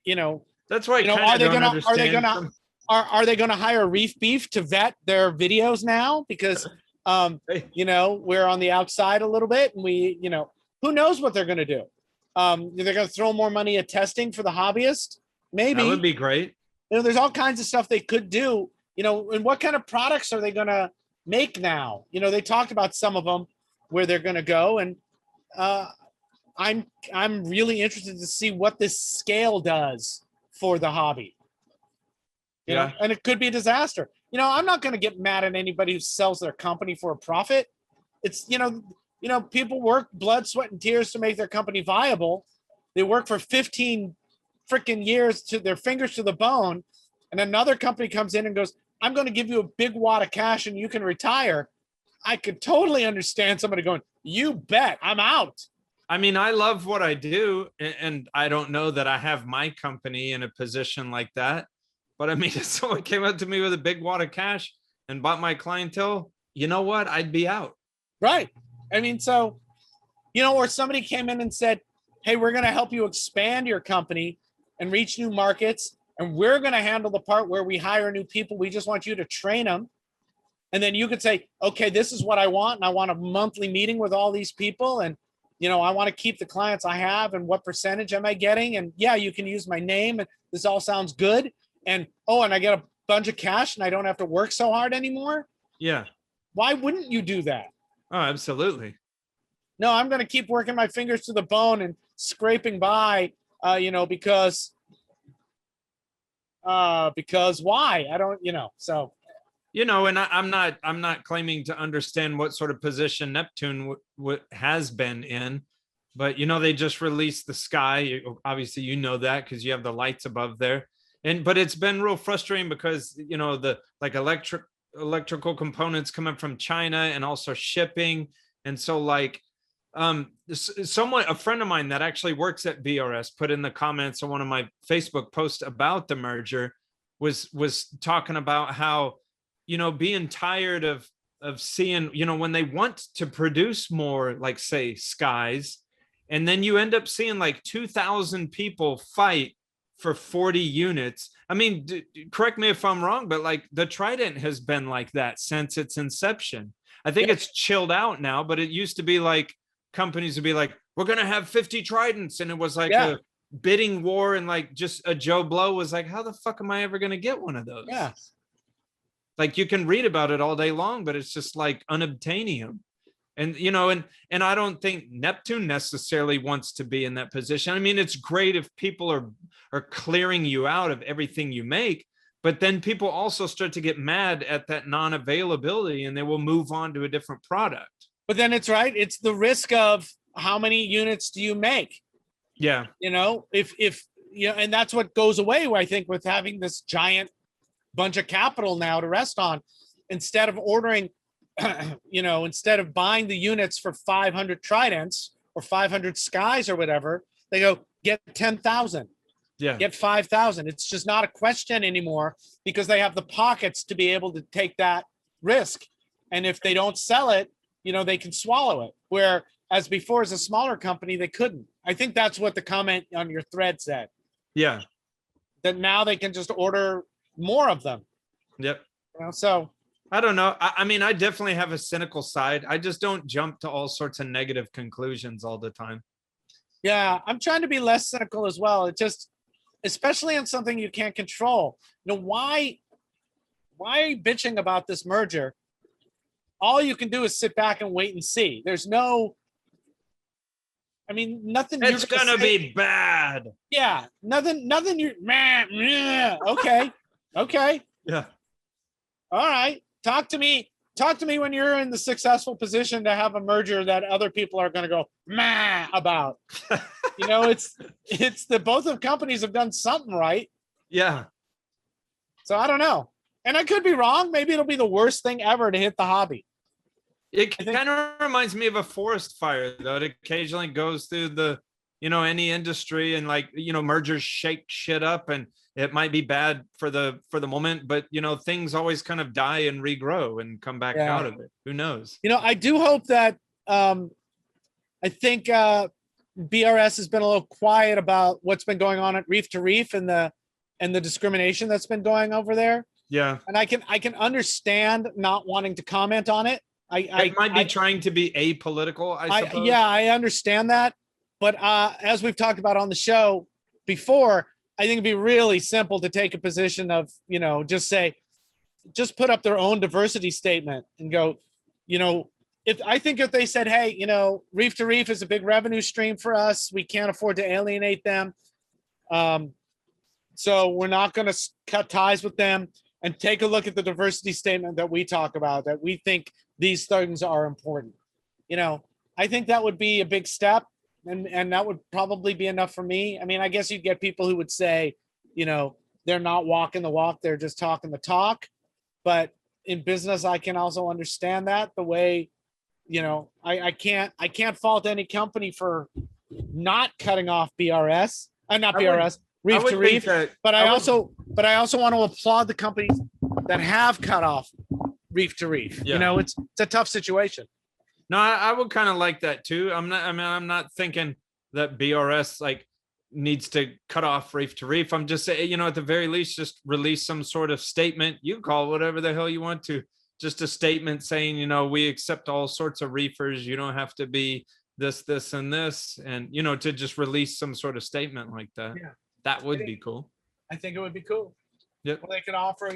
you know, That's why I you know, kind of don't are they understand. gonna are they gonna hire Reef Beef to vet their videos now? Because Hey, you know, we're on the outside a little bit, and we, you know, who knows what they're gonna do? They're gonna throw more money at testing for the hobbyist, maybe. that would be great. You know, there's all kinds of stuff they could do. You know, and what kind of products are they gonna make now? You know, they talked about some of them where they're gonna go, and I'm really interested to see what this scale does for the hobby. You know, and it could be a disaster. You know, I'm not going to get mad at anybody who sells their company for a profit. It's, you know, people work blood, sweat, and tears to make their company viable. They work for 15 freaking years to their fingers to the bone, and another company comes in and goes, "I'm going to give you a big wad of cash and you can retire." I could totally understand somebody going, "You bet, I'm out." I mean, I love what I do, and I don't know that I have my company in a position like that. But I mean, if someone came up to me with a big wad of cash and bought my clientele, you know what? I'd be out. Right. I mean, so, you know, or somebody came in and said, "Hey, we're going to help you expand your company and reach new markets. And we're going to handle the part where we hire new people. We just want you to train them." And then you could say, "Okay, this is what I want. And I want a monthly meeting with all these people. And, you know, I want to keep the clients I have. And what percentage am I getting? And yeah, you can use my name. And this all sounds good. And, oh, and I get a bunch of cash and I don't have to work so hard anymore." Yeah. Why wouldn't you do that? Oh, absolutely. No, I'm going to keep working my fingers to the bone and scraping by, you know, because why? I don't, you know, so. You know, and I'm not claiming to understand what sort of position Neptune has been in, but you know, they just released the Sky. Obviously, you know that because you have the lights above there. But it's been real frustrating because, you know, the like electrical components coming from China and also shipping. And so like a friend of mine that actually works at BRS put in the comments on one of my Facebook posts about the merger was talking about how, you know, being tired of seeing, you know, when they want to produce more, like say Skies, and then you end up seeing like 2,000 people fight for 40 units. I mean, correct me if I'm wrong, but like the Trident has been like that since its inception. I think it's chilled out now, but it used to be like companies would be like, "We're going to have 50 Tridents." And it was like a bidding war. And like just a Joe Blow was like, how the fuck am I ever going to get one of those? Yeah. Like you can read about it all day long, but it's just like unobtainium. And, you know, and I don't think Neptune necessarily wants to be in that position. I mean, it's great if people are clearing you out of everything you make, but then people also start to get mad at that non-availability and they will move on to a different product. But then it's right. It's the risk of how many units do you make? Yeah. You know, if you know, and that's what goes away, I think, with having this giant bunch of capital now to rest on. Instead of ordering, you know, instead of buying the units for 500 Tridents or 500 Skies or whatever, they go get 10,000. Yeah. Get 5,000. It's just not a question anymore because they have the pockets to be able to take that risk. And if they don't sell it, you know, they can swallow it. Whereas before, as a smaller company, they couldn't. I think that's what the comment on your thread said. Yeah. That now they can just order more of them. Yep. You know, so I don't know. I mean, I definitely have a cynical side. I just don't jump to all sorts of negative conclusions all the time. yeah, I'm trying to be less cynical as well. It just, especially on something you can't control. You know, why are you bitching about this merger? All you can do is sit back and wait and see. There's no, I mean, nothing. It's gonna be bad. Yeah, nothing. You're okay. Okay. Yeah. All right. Talk to me talk to me when you're in the successful position to have a merger that other people are going to go meh about. You know, it's the both of companies have done something right. Yeah. So I don't know. And I could be wrong. Maybe it'll be the worst thing ever to hit the hobby. It kind of reminds me of a forest fire, though. It occasionally goes through the, any industry, and like, mergers shake shit up, and it might be bad for the moment, but things always kind of die and regrow and come back out of it. Who knows? I do hope that I think BRS has been a little quiet about what's been going on at Reef to Reef and the discrimination that's been going over there. Yeah. And I can understand not wanting to comment on it. It might be trying to be apolitical, I suppose. Yeah, I understand that. But as we've talked about on the show before, I think it'd be really simple to take a position of, just put up their own diversity statement and go, if they said, hey, Reef to Reef is a big revenue stream for us, we can't afford to alienate them. So we're not going to cut ties with them, and take a look at the diversity statement that we talk about, that we think these things are important. I think that would be a big step, and that would probably be enough for me. I mean, I guess you'd get people who would say, they're not walking the walk, they're just talking the talk. But in business, I can also understand that the way, I can't fault any company for not cutting off BRS, Reef to Reef. But I also want to applaud the companies that have cut off Reef to Reef. Yeah. It's a tough situation. No, I would kind of like that too. I'm not thinking that BRS needs to cut off Reef to Reef. I'm just saying, at the very least, just release some sort of statement. You can call it whatever the hell you want to. Just a statement saying, we accept all sorts of reefers. You don't have to be this, and this, and to just release some sort of statement like that. Yeah. That would be cool. I think it would be cool. Yep. Well, they could offer,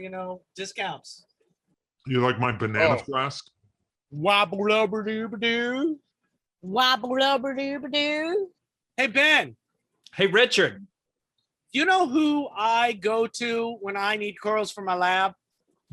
discounts. You like my banana flask? Wobble over doo. Wobble over doo. Hey, Ben. Hey, Richard. Do you know who I go to when I need corals for my lab?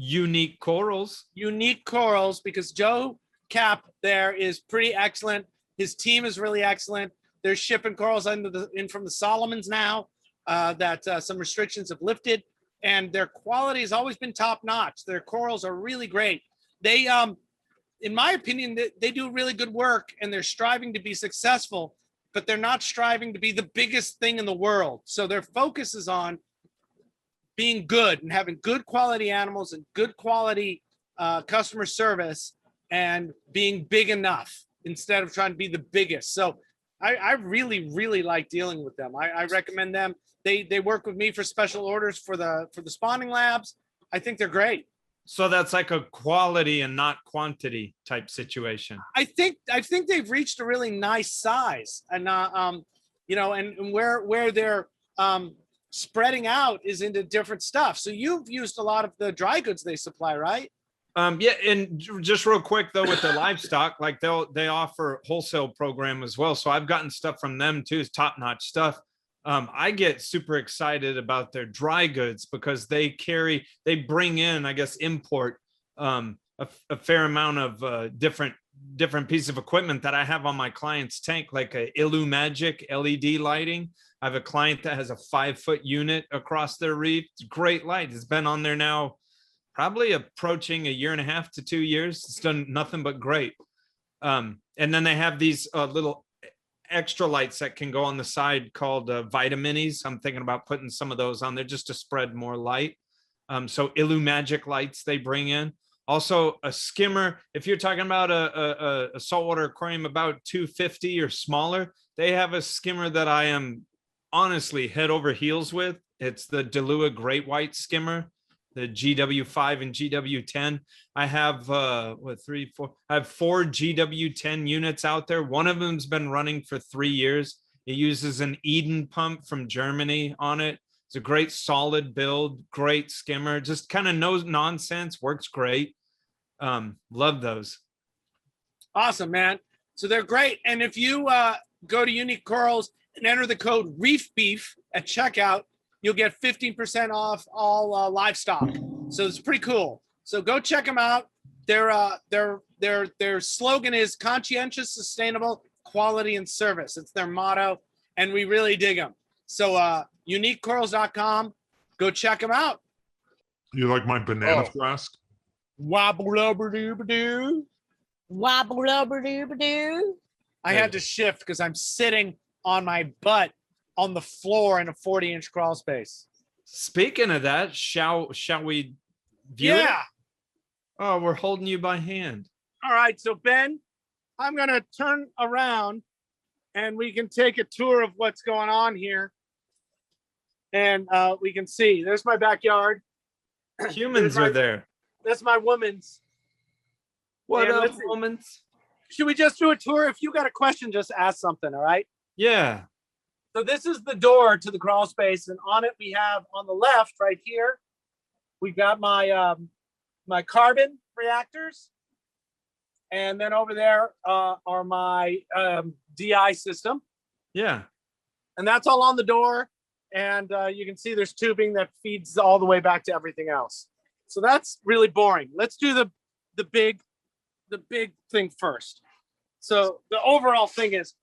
UniqueCorals. UniqueCorals, because Joe Cap there is pretty excellent. His team is really excellent. They're shipping corals in from the Solomons now. That some restrictions have lifted, and their quality has always been top notch. Their corals are really great. They, in my opinion, they do really good work, and they're striving to be successful, but they're not striving to be the biggest thing in the world. So their focus is on being good and having good quality animals and good quality customer service, and being big enough instead of trying to be the biggest. So I really, really like dealing with them. I recommend them. They work with me for special orders for the spawning labs. I think they're great. So that's like a quality and not quantity type situation. I think they've reached a really nice size, and and where they're spreading out is into different stuff. So you've used a lot of the dry goods they supply, right? Yeah, and just real quick though, with the livestock, they offer wholesale program as well. So I've gotten stuff from them too, is top-notch stuff. I get super excited about their dry goods because they bring in, I guess, import a fair amount of different pieces of equipment that I have on my client's tank, like a Illumagic LED lighting. I have a client that has a 5-foot unit across their reef. It's a great light. It's been on there now probably approaching 1.5 to 2 years. It's done nothing but great. And then they have these little extra lights that can go on the side called Vitaminis. I'm thinking about putting some of those on there just to spread more light. So Illumagic lights they bring in. Also a skimmer. If you're talking about a saltwater aquarium about 250 or smaller, they have a skimmer that I am honestly head over heels with. It's the Delua Great White skimmer, the GW5 and GW10. I have I have 4 GW10 units out there. One of them's been running for 3 years. It uses an Eden pump from Germany on it. It's a great solid build, great skimmer, just kind of no nonsense, works great. Love those. Awesome, man. So they're great. And if you go to UniqueCorals and enter the code ReefBeef at checkout, you'll get 15% off all livestock. So it's pretty cool. So go check them out. their slogan is conscientious, sustainable, quality, and service. It's their motto, and we really dig them. So UniqueCorals.com, go check them out. You like my banana Oh. flask? Wobble-lubber-doo-ba-doo. Wobble-lubber-doo-ba-doo. I had to shift because I'm sitting on my butt on the floor in a 40-inch crawl space. Speaking of that, shall we view it? Yeah. Oh, we're holding you by hand. All right. So, Ben, I'm going to turn around and we can take a tour of what's going on here. And we can see there's my backyard. Humans are there. That's my woman's. What And up, let's see. humans? Should we just do a tour? If you got a question, just ask something. All right. Yeah. So this is the door to the crawl space, and on it we have on the left, right here, we got my my carbon reactors, and then over there are my DI system, Yeah. and that's all on the door. And you can see there's tubing that feeds all the way back to everything else. So that's really boring. Let's do the big thing first. So the overall thing is,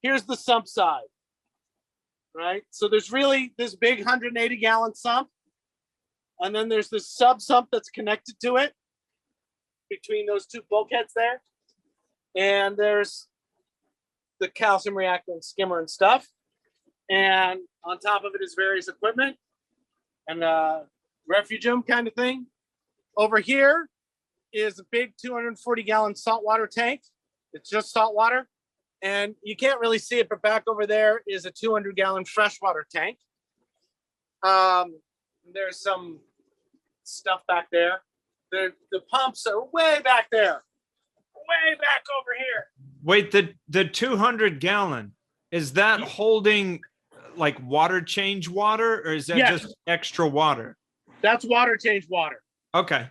here's the sump side. Right? So there's really this big 180-gallon sump, and then there's this sub sump that's connected to it between those two bulkheads there. And there's the calcium reactor and skimmer and stuff. And on top of it is various equipment and refugium kind of thing. Over here is a big 240-gallon saltwater tank. It's just salt water. And you can't really see it, but back over there is a 200-gallon freshwater tank. There's some stuff back there. The pumps are way back there, way back over here. Wait, the 200-gallon, is that holding like water change water, or is that just extra water? That's water change water. Okay.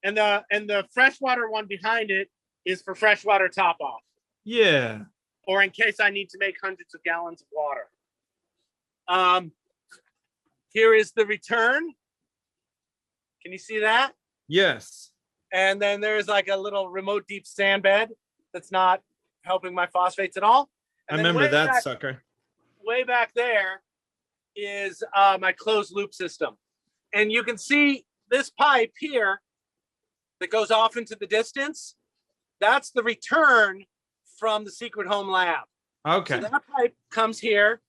And the freshwater one behind it is for freshwater top off. Yeah. Or in case I need to make hundreds of gallons of water. Here is the return. Can you see that? Yes. And then there's like a little remote deep sand bed that's not helping my phosphates at all. I And then remember that back, sucker. way back there is my closed loop system. And you can see this pipe here that goes off into the distance. That's the return from the secret home lab. Okay. So that pipe comes here,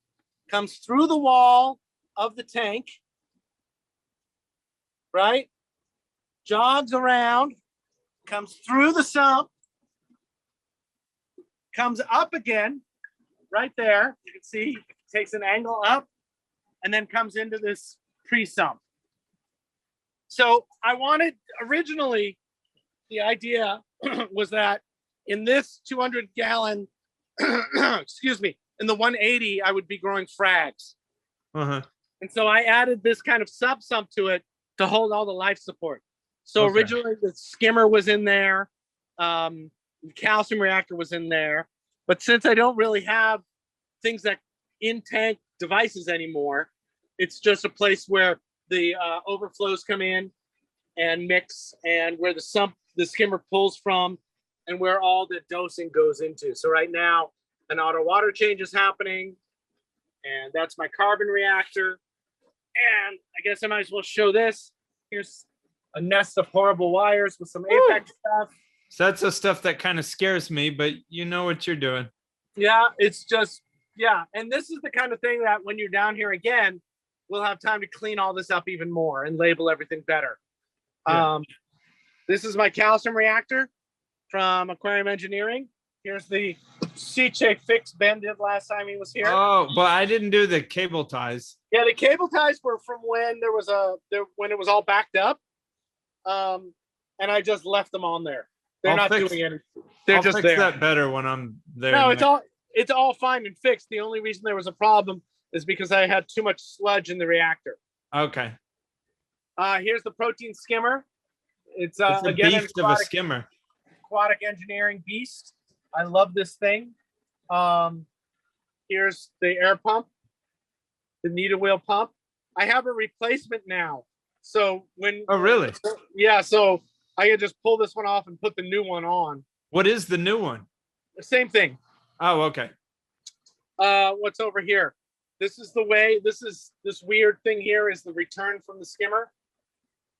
comes through the wall of the tank, right? Jogs around, comes through the sump, comes up again, right there. You can see it takes an angle up and then comes into this pre-sump. So I wanted, originally, the idea was that in this 200-gallon, excuse me, in the 180, I would be growing frags. Uh-huh. And so I added this kind of sub sump to it to hold all the life support. So Okay. originally the skimmer was in there, the calcium reactor was in there, but since I don't really have things that in tank devices anymore, it's just a place where the overflows come in and mix, and where the skimmer pulls from, and where all the dosing goes into. So right now, an auto water change is happening, and that's my carbon reactor. And I guess I might as well show this. Here's a nest of horrible wires with some Apex stuff. So that's the stuff that kind of scares me, but you know what you're doing. Yeah, it's just, yeah. And this is the kind of thing that when you're down here again, we'll have time to clean all this up even more and label everything better. Yeah. This is my calcium reactor from Aquarium Engineering. Here's the C-shape fix Ben did last time he was here. Oh, but I didn't do the cable ties. Yeah, the cable ties were from when when it was all backed up. And I just left them on there. They're not doing anything. They're I'll just fix there. that better when I'm there. No, next. it's all fine and fixed. The only reason there was a problem is because I had too much sludge in the reactor. Okay. Here's the protein skimmer. It's It's a again beast of a skimmer. aquatic engineering beast. I love this thing. Here's the air pump, the needle wheel pump. I have a replacement now. So when Oh, really? yeah, so I can just pull this one off and put the new one on. What is the new one? The same thing. Oh, okay. What's over here? This is the way, this weird thing here is the return from the skimmer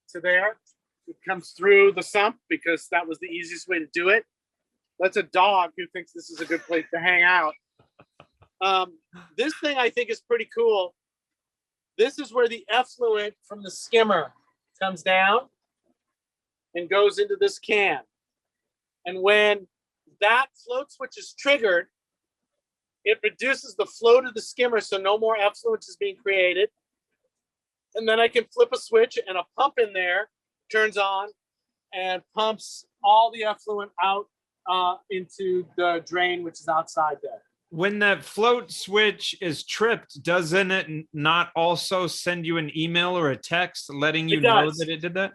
to there. It comes through the sump because that was the easiest way to do it. That's a dog who thinks this is a good place to hang out. This thing I think is pretty cool. This is where the effluent from the skimmer comes down and goes into this can. And when that float switch is triggered, it reduces the flow to the skimmer so no more effluent is being created. And then I can flip a switch and a pump in there turns on and pumps all the effluent out into the drain, which is outside there. When that float switch is tripped, doesn't it not also send you an email or a text letting you know that it did that?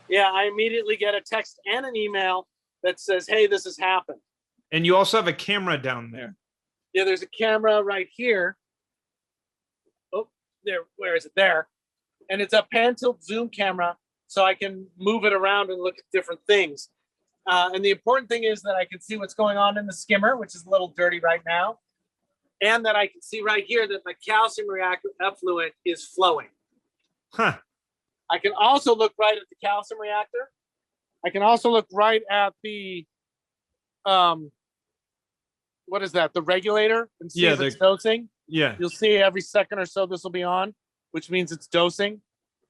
Yeah, I immediately get a text and an email that says, hey, this has happened. And you also have a camera down there. Yeah, there's a camera right here. Oh, there, where is it? There. And it's a pan tilt zoom camera, so I can move it around and look at different things. And the important thing is that I can see what's going on in the skimmer, which is a little dirty right now. And that I can see right here that the calcium reactor effluent is flowing. Huh. I can also look right at the calcium reactor. I can also look right at the, what is that? The regulator and see if it's dosing. Yeah. You'll see every second or so this will be on, which means it's dosing.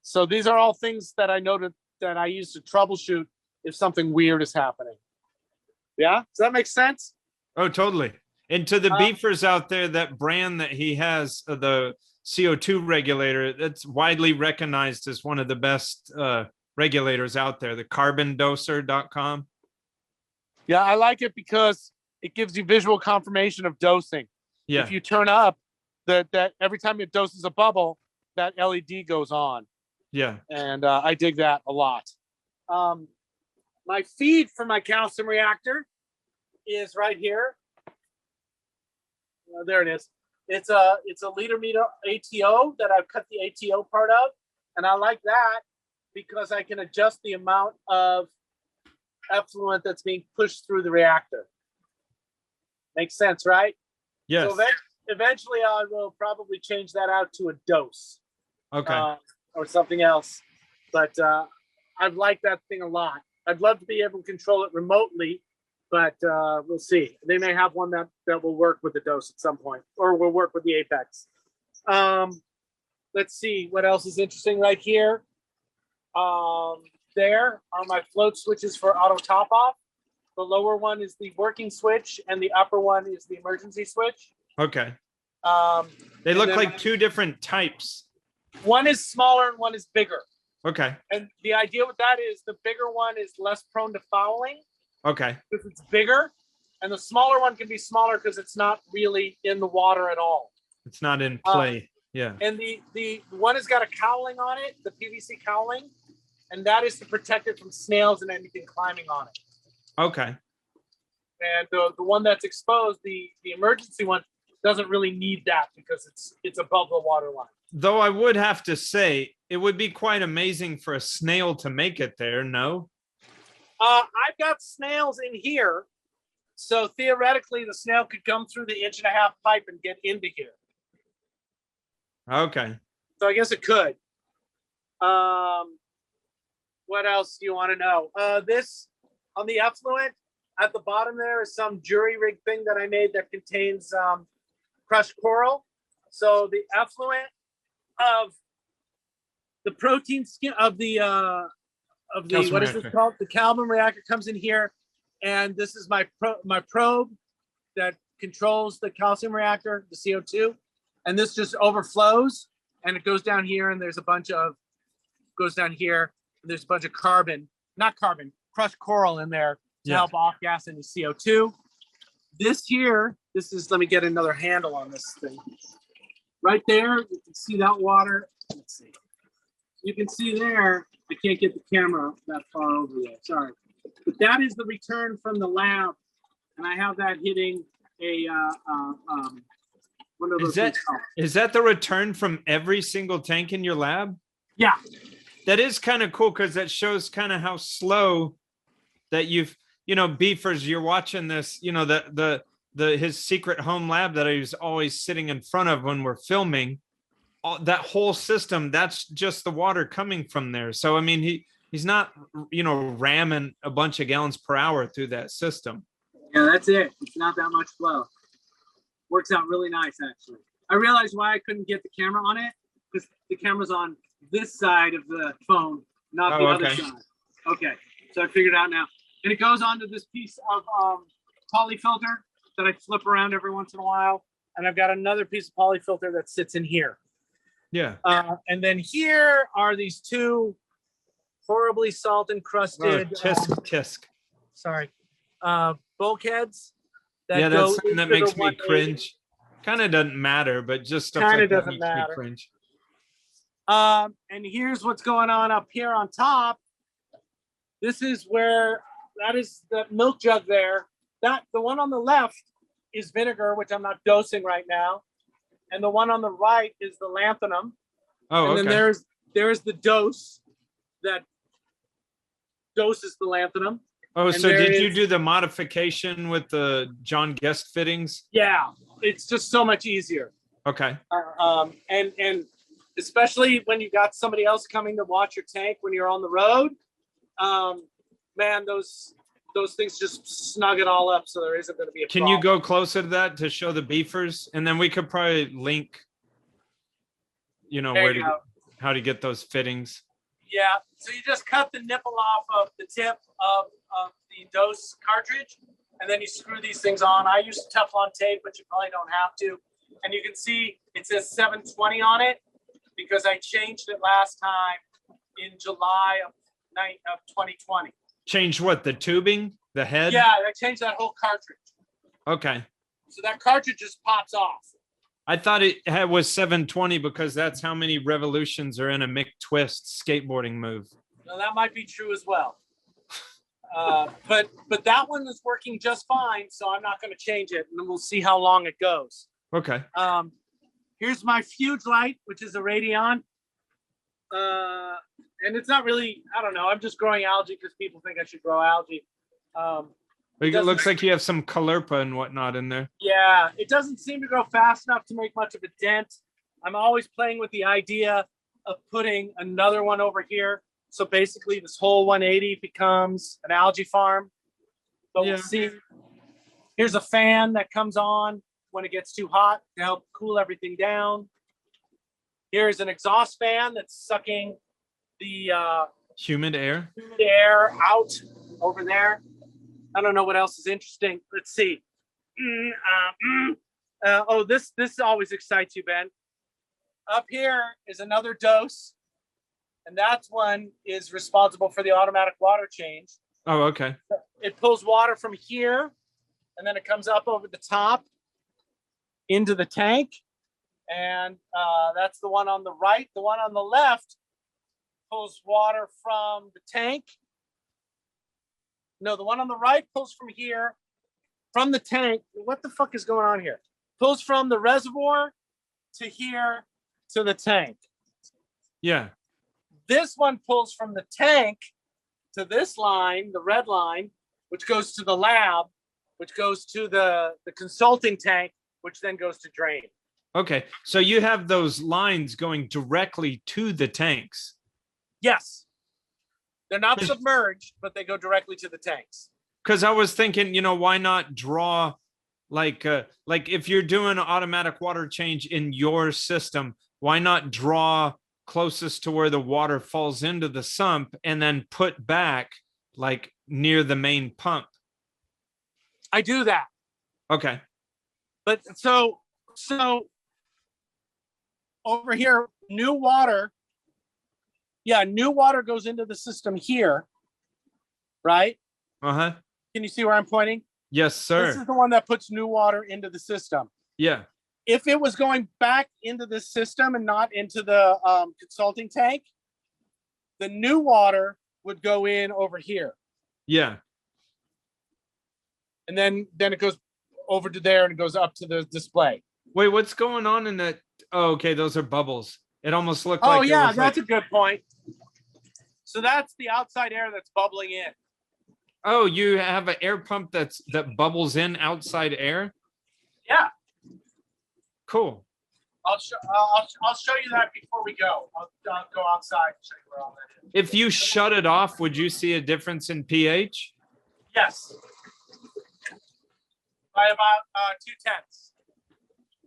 So these are all things that I noted that I use to troubleshoot if something weird is happening. Yeah, does that make sense? Oh, totally. And to the beefers out there, that brand that he has, the CO2 regulator, that's widely recognized as one of the best regulators out there, the carbondoser.com. Yeah, I like it because it gives you visual confirmation of dosing. Yeah. If you turn up that every time it doses a bubble, that LED goes on. Yeah. And I dig that a lot. My feed for my calcium reactor is right here. There it is. It's a liter meter ATO that I've cut the ATO part of. And I like that because I can adjust the amount of effluent that's being pushed through the reactor. Makes sense, right? Yes. So eventually I will probably change that out to a dose. Okay. Or something else. But I've liked that thing a lot. I'd love to be able to control it remotely, but we'll see. They may have one that will work with the dose at some point, or will work with the Apex. Let's see what else is interesting right here. There are my float switches for auto top off. The lower one is the working switch, and the upper one is the emergency switch. Okay. They and look then like two different types. One is smaller and one is bigger. Okay. And the idea with that is the bigger one is less prone to fouling Okay. because it's bigger, and the smaller one can be smaller because it's not really in the water at all. It's not in play. Yeah. And the one has got a cowling on it, the PVC cowling, and that is to protect it from snails and anything climbing on it. Okay. And the one that's exposed, the emergency one, doesn't really need that because it's above the water line. Though I would have to say, it would be quite amazing for a snail to make it there, no? I've got snails in here, so theoretically the snail could come through the 1.5-inch pipe and get into here. Okay. So I guess it could. What else do you want to know? This, on the effluent, at the bottom there is some jury rig thing that I made that contains crushed coral. So the effluent of the protein skin of the Calcium what is reactor. this called? The calcium reactor comes in here, and this is my probe that controls the calcium reactor, the CO2, and this just overflows and it goes down here, and there's a bunch of crushed coral in there to help off gas any CO2. This is, let me get another handle on this thing. Right there, you can see that water. Let's see. You can see there, I can't get the camera that far over there, sorry. But that is the return from the lab, and I have that hitting a, one of those things. Is that the return from every single tank in your lab? Yeah. that is kind of cool because that shows kind of how slow that you've, beefers, you're watching this, his secret home lab that I was always sitting in front of when we're filming. That whole system, that's just the water coming from there. So I mean, he's not, ramming a bunch of gallons per hour through that system. Yeah, that's it. It's not that much flow. Works out really nice, actually. I realized why I couldn't get the camera on it, because the camera's on this side of the phone, not the other side. Okay, so I figured it out now. And it goes onto this piece of poly filter that I flip around every once in a while. And I've got another piece of poly filter that sits in here. Yeah. And then here are these two horribly salt encrusted tisk. Sorry. Bulkheads. Yeah, that's something that makes me cringe. Kind of doesn't matter, but just stuff like that makes me cringe. And here's what's going on up here on top. This is where that is the milk jug there. The one on the left is vinegar, which I'm not dosing right now. And the one on the right is the lanthanum. Oh, and then there's the dose that doses the lanthanum. Oh, and so did you do the modification with the John Guest fittings? Yeah, it's just so much easier. Okay. And especially when you got somebody else coming to watch your tank when you're on the road, man, those things just snug it all up, so there isn't going to be a problem. Can you go closer to that to show the beefers, and then we could probably link, how to get those fittings. Yeah, so you just cut the nipple off of the tip of the dose cartridge, and then you screw these things on. I use Teflon tape, but you probably don't have to. And you can see it says 720 on it because I changed it last time in July of 2020. Change what? The tubing? The head? Yeah, I changed that whole cartridge. Okay. So that cartridge just pops off. I thought it was 720 because that's how many revolutions are in a Mick Twist skateboarding move. No, that might be true as well. But that one is working just fine, so I'm not going to change it, and then we'll see how long it goes. Okay. Here's my Fuge light, which is a Radeon. And it's not really, I don't know, I'm just growing algae because people think I should grow algae. It looks like you have some caulerpa and whatnot in there. Yeah, it doesn't seem to grow fast enough to make much of a dent. I'm always playing with the idea of putting another one over here. So basically this whole 180 becomes an algae farm. But we'll see. Here's a fan that comes on when it gets too hot to help cool everything down. Here's an exhaust fan that's sucking the humid air out over there. I don't know what else is interesting. Let's see. This always excites you, Ben. Up here is another dose, and that one is responsible for the automatic water change. Oh, okay. It pulls water from here, and then it comes up over the top into the tank. And that's the one on the right. The one on the left pulls water from the tank. No, the one on the right pulls from here, from the tank. What the fuck is going on here? Pulls from the reservoir to here to the tank. Yeah. This one pulls from the tank to this line, the red line, which goes to the lab, which goes to the consulting tank, which then goes to drain. Okay, so you have those lines going directly to the tanks. Yes. They're not submerged, but they go directly to the tanks. Because I was thinking, why not draw like if you're doing automatic water change in your system, why not draw closest to where the water falls into the sump and then put back like near the main pump? I do that. Okay. But so over here, new water goes into the system here, right? Uh-huh. Can you see where I'm pointing? Yes, sir. This is the one that puts new water into the system. Yeah. If it was going back into the system and not into the consulting tank, the new water would go in over here. Yeah. And then it goes over to there and it goes up to the display. Wait, what's going on in that? Oh, okay, those are bubbles. It almost looked like. Oh, yeah, that's a good point. So that's the outside air that's bubbling in. Oh, you have an air pump that bubbles in outside air? Yeah. Cool. I'll show you that before we go. I'll go outside and show you where all that is. If you shut it off, would you see a difference in pH? Yes. By about 2/10.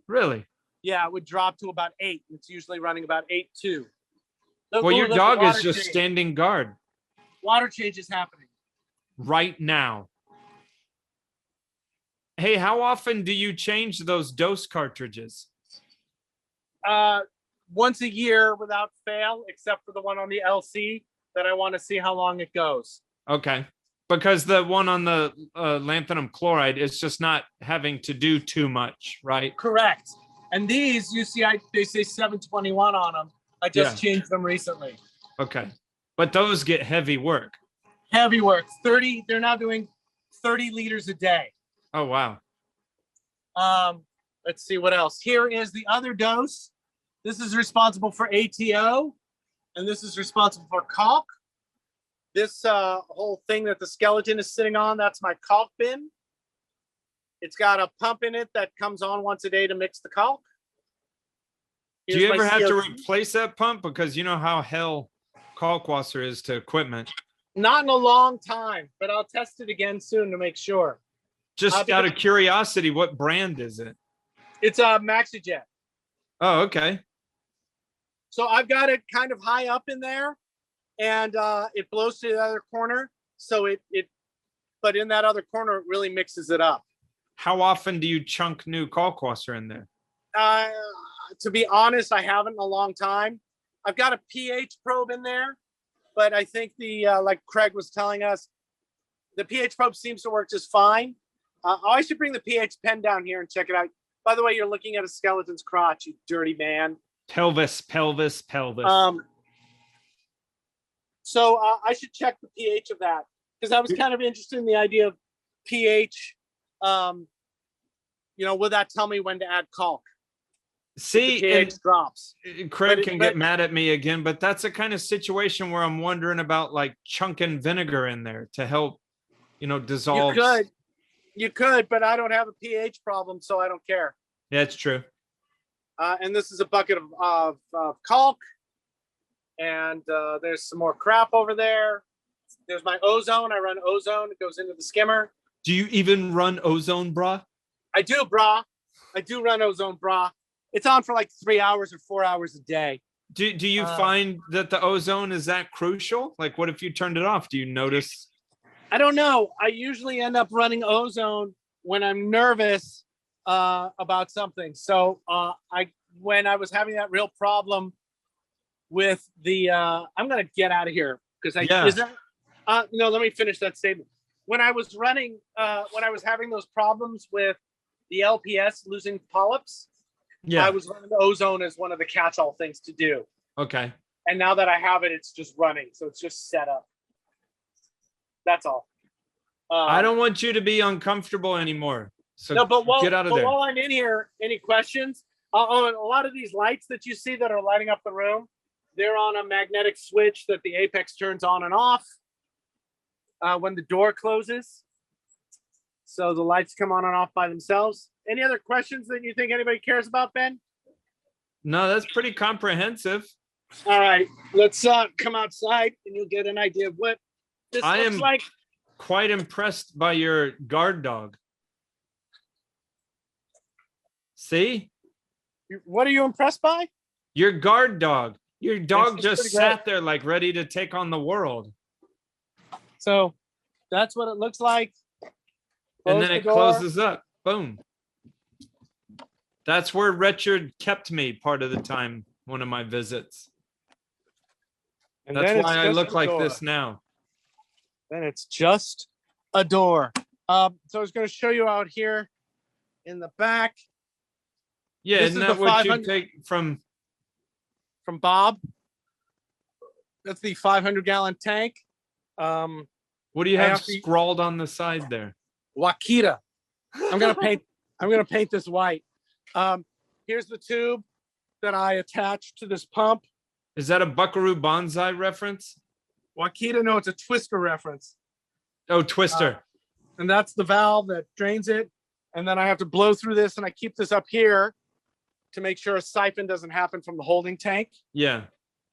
Really? Yeah, it would drop to about 8. It's usually running about 8.2. Well, your dog is just change. standing guard Water change is happening. right now. Hey, how often do you change those dose cartridges? Once a year without fail, except for the one on the LC that I want to see how long it goes. Okay. Because the one on the lanthanum chloride is just not having to do too much, right? Correct. And these, you see, they say 721 on them. I just changed them recently. Okay. But those get heavy work. Heavy work. 30. They're now doing 30 liters a day. Oh, wow. Let's see what else. Here is the other dose. This is responsible for ATO, and this is responsible for caulk. This whole thing that the skeleton is sitting on, that's my caulk bin. It's got a pump in it that comes on once a day to mix the caulk. Do you ever have to replace that pump? Because you know how hell caulk-wasser is to equipment. Not in a long time, but I'll test it again soon to make sure. Just out of curiosity, what brand is it? It's a Maxijet. Oh, okay. So I've got it kind of high up in there, and it blows to the other corner. So but in that other corner, it really mixes it up. How often do you chunk new caulk-wasser in there? To be honest, I haven't in a long time. I've got a pH probe in there, but I think like Craig was telling us, the pH probe seems to work just fine. I should bring the pH pen down here and check it out. By the way, you're looking at a skeleton's crotch, you dirty man. Pelvis. So I should check the pH of that, because I was kind of interested in the idea of pH. Will that tell me when to add caulk? See, pH drops. Craig can get mad at me again, but that's a kind of situation where I'm wondering about like chunking vinegar in there to help, dissolve. You could, but I don't have a pH problem, so I don't care. Yeah, it's true. And this is a bucket of caulk, and there's some more crap over there. There's my ozone. I run ozone. It goes into the skimmer. Do you even run ozone, brah? I do, brah. I do run ozone, brah. It's on for like 3 hours or 4 hours a day. Do you find that the ozone is that crucial? Like, what if you turned it off? Do you notice? I don't know. I usually end up running ozone when I'm nervous about something. So when I was having that real problem with the, I'm gonna get out of here because no, let me finish that statement. When I was running, when I was having those problems with the LPS losing polyps, I was running ozone as one of the catch-all things to do. Okay. And now that I have it, it's just running, so it's just set up. That's all. I don't want you to be uncomfortable anymore. So get out of there. While I'm in here, any questions? A lot of these lights that you see that are lighting up the room, they're on a magnetic switch that the apex turns on and off when the door closes. So the lights come on and off by themselves. Any other questions that you think anybody cares about, Ben? No, that's pretty comprehensive. All right, let's come outside and you'll get an idea of what this looks like. Quite impressed by your guard dog. See? What are you impressed by? Your guard dog. Your dog just sat there like ready to take on the world. So that's what it looks like. And then it closes up. Boom. That's where Richard kept me part of the time, one of my visits. And that's why I look like this now. Then it's just a door. So I was going to show you out here in the back. Yeah, isn't that what you take from Bob? That's the 500-gallon tank. What do you have scrawled on the side there? Wakita. I'm gonna paint this white. Here's the tube that I attached to this pump. Is that a Buckaroo Banzai reference? Wakita, no, it's a Twister reference. Oh, Twister. And that's the valve that drains it. And then I have to blow through this, and I keep this up here to make sure a siphon doesn't happen from the holding tank. Yeah.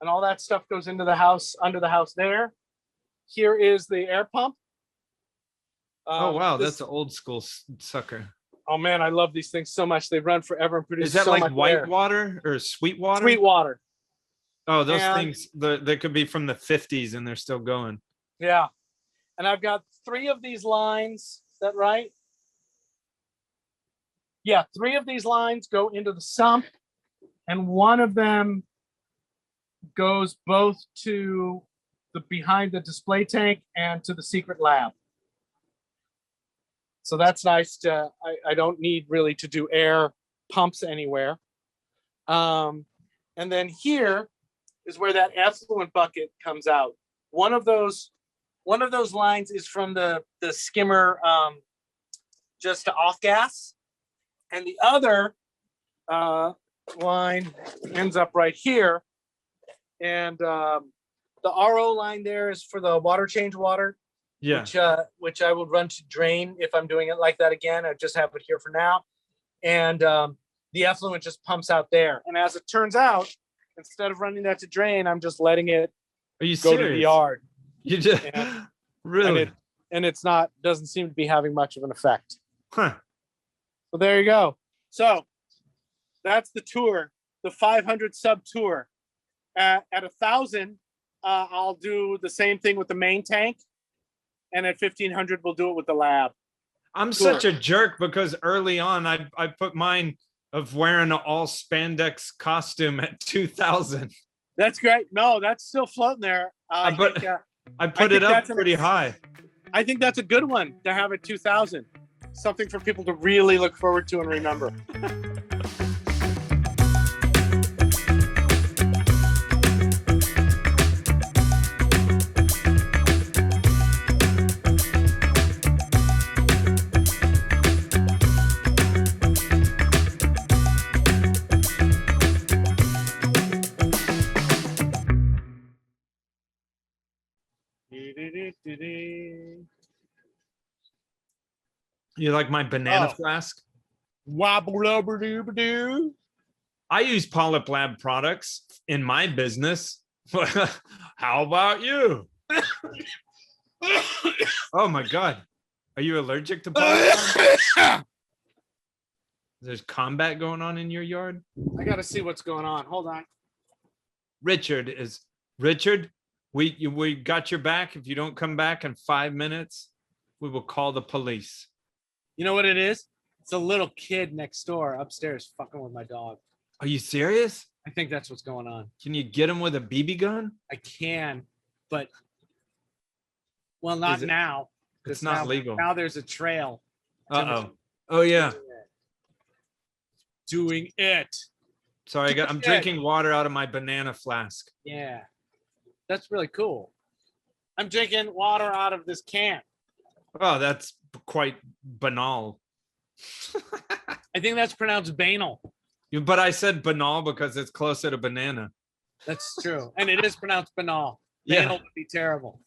And all that stuff goes into the house, under the house there. Here is the air pump. Oh, wow. This- That's an old school sucker. Oh man, I love these things so much. They run forever and produce Is that so like much white air. water or sweet water? Sweet water. Oh, those And- things, they could be from the 50s and they're still going. Yeah. And I've got 3 of these lines. Is that right? Yeah, 3 of these lines go into the sump, and 1 of them goes both to the behind the display tank and to the secret lab. So that's nice to, I don't need really to do air pumps anywhere. And then here is where that effluent bucket comes out. One of those lines is from the skimmer just to off gas. And the other line ends up right here. And the RO line there is for the water change water, Yeah. which I would run to drain if I'm doing it like that again. I just have it here for now. And the effluent just pumps out there. And as it turns out, instead of running that to drain, I'm just letting it Are you go serious? to the yard. You just Yeah. really? And it's doesn't seem to be having much of an effect. Huh. So there you go. So that's the tour, the 500 sub tour. At 1,000, I'll do the same thing with the main tank. And at 1,500, we'll do it with the lab. I'm Sure. such a jerk because early on I put mine of wearing an all spandex costume at 2,000. That's great. No, that's still floating there. I put think, I put think it up that's an- pretty high. I think that's a good one to have at 2,000. Something for people to really look forward to and remember. You like my banana Oh. flask? Wobble-lubber-doo-ba-doo. I use PolypLab products in my business. How about you? Oh my God. Are you allergic to PolypLab? There's combat going on in your yard? I got to see what's going on. Hold on. Richard, we got your back. If you don't come back in 5 minutes, we will call the police. You know what it is? It's a little kid next door upstairs fucking with my dog. Are you serious? I think that's what's going on. Can you get him with a BB gun? I can, but well, not Is it- now. It's 'cause not now, legal. Now there's a trail. Uh-oh. Oh yeah. Doing it. Sorry, I'm Shit. drinking water out of my banana flask. Yeah. That's really cool. I'm drinking water out of this can. Oh, that's quite banal. I think that's pronounced banal. But I said banal because it's closer to banana. That's true. And it is pronounced banal. Yeah. Banal would be terrible.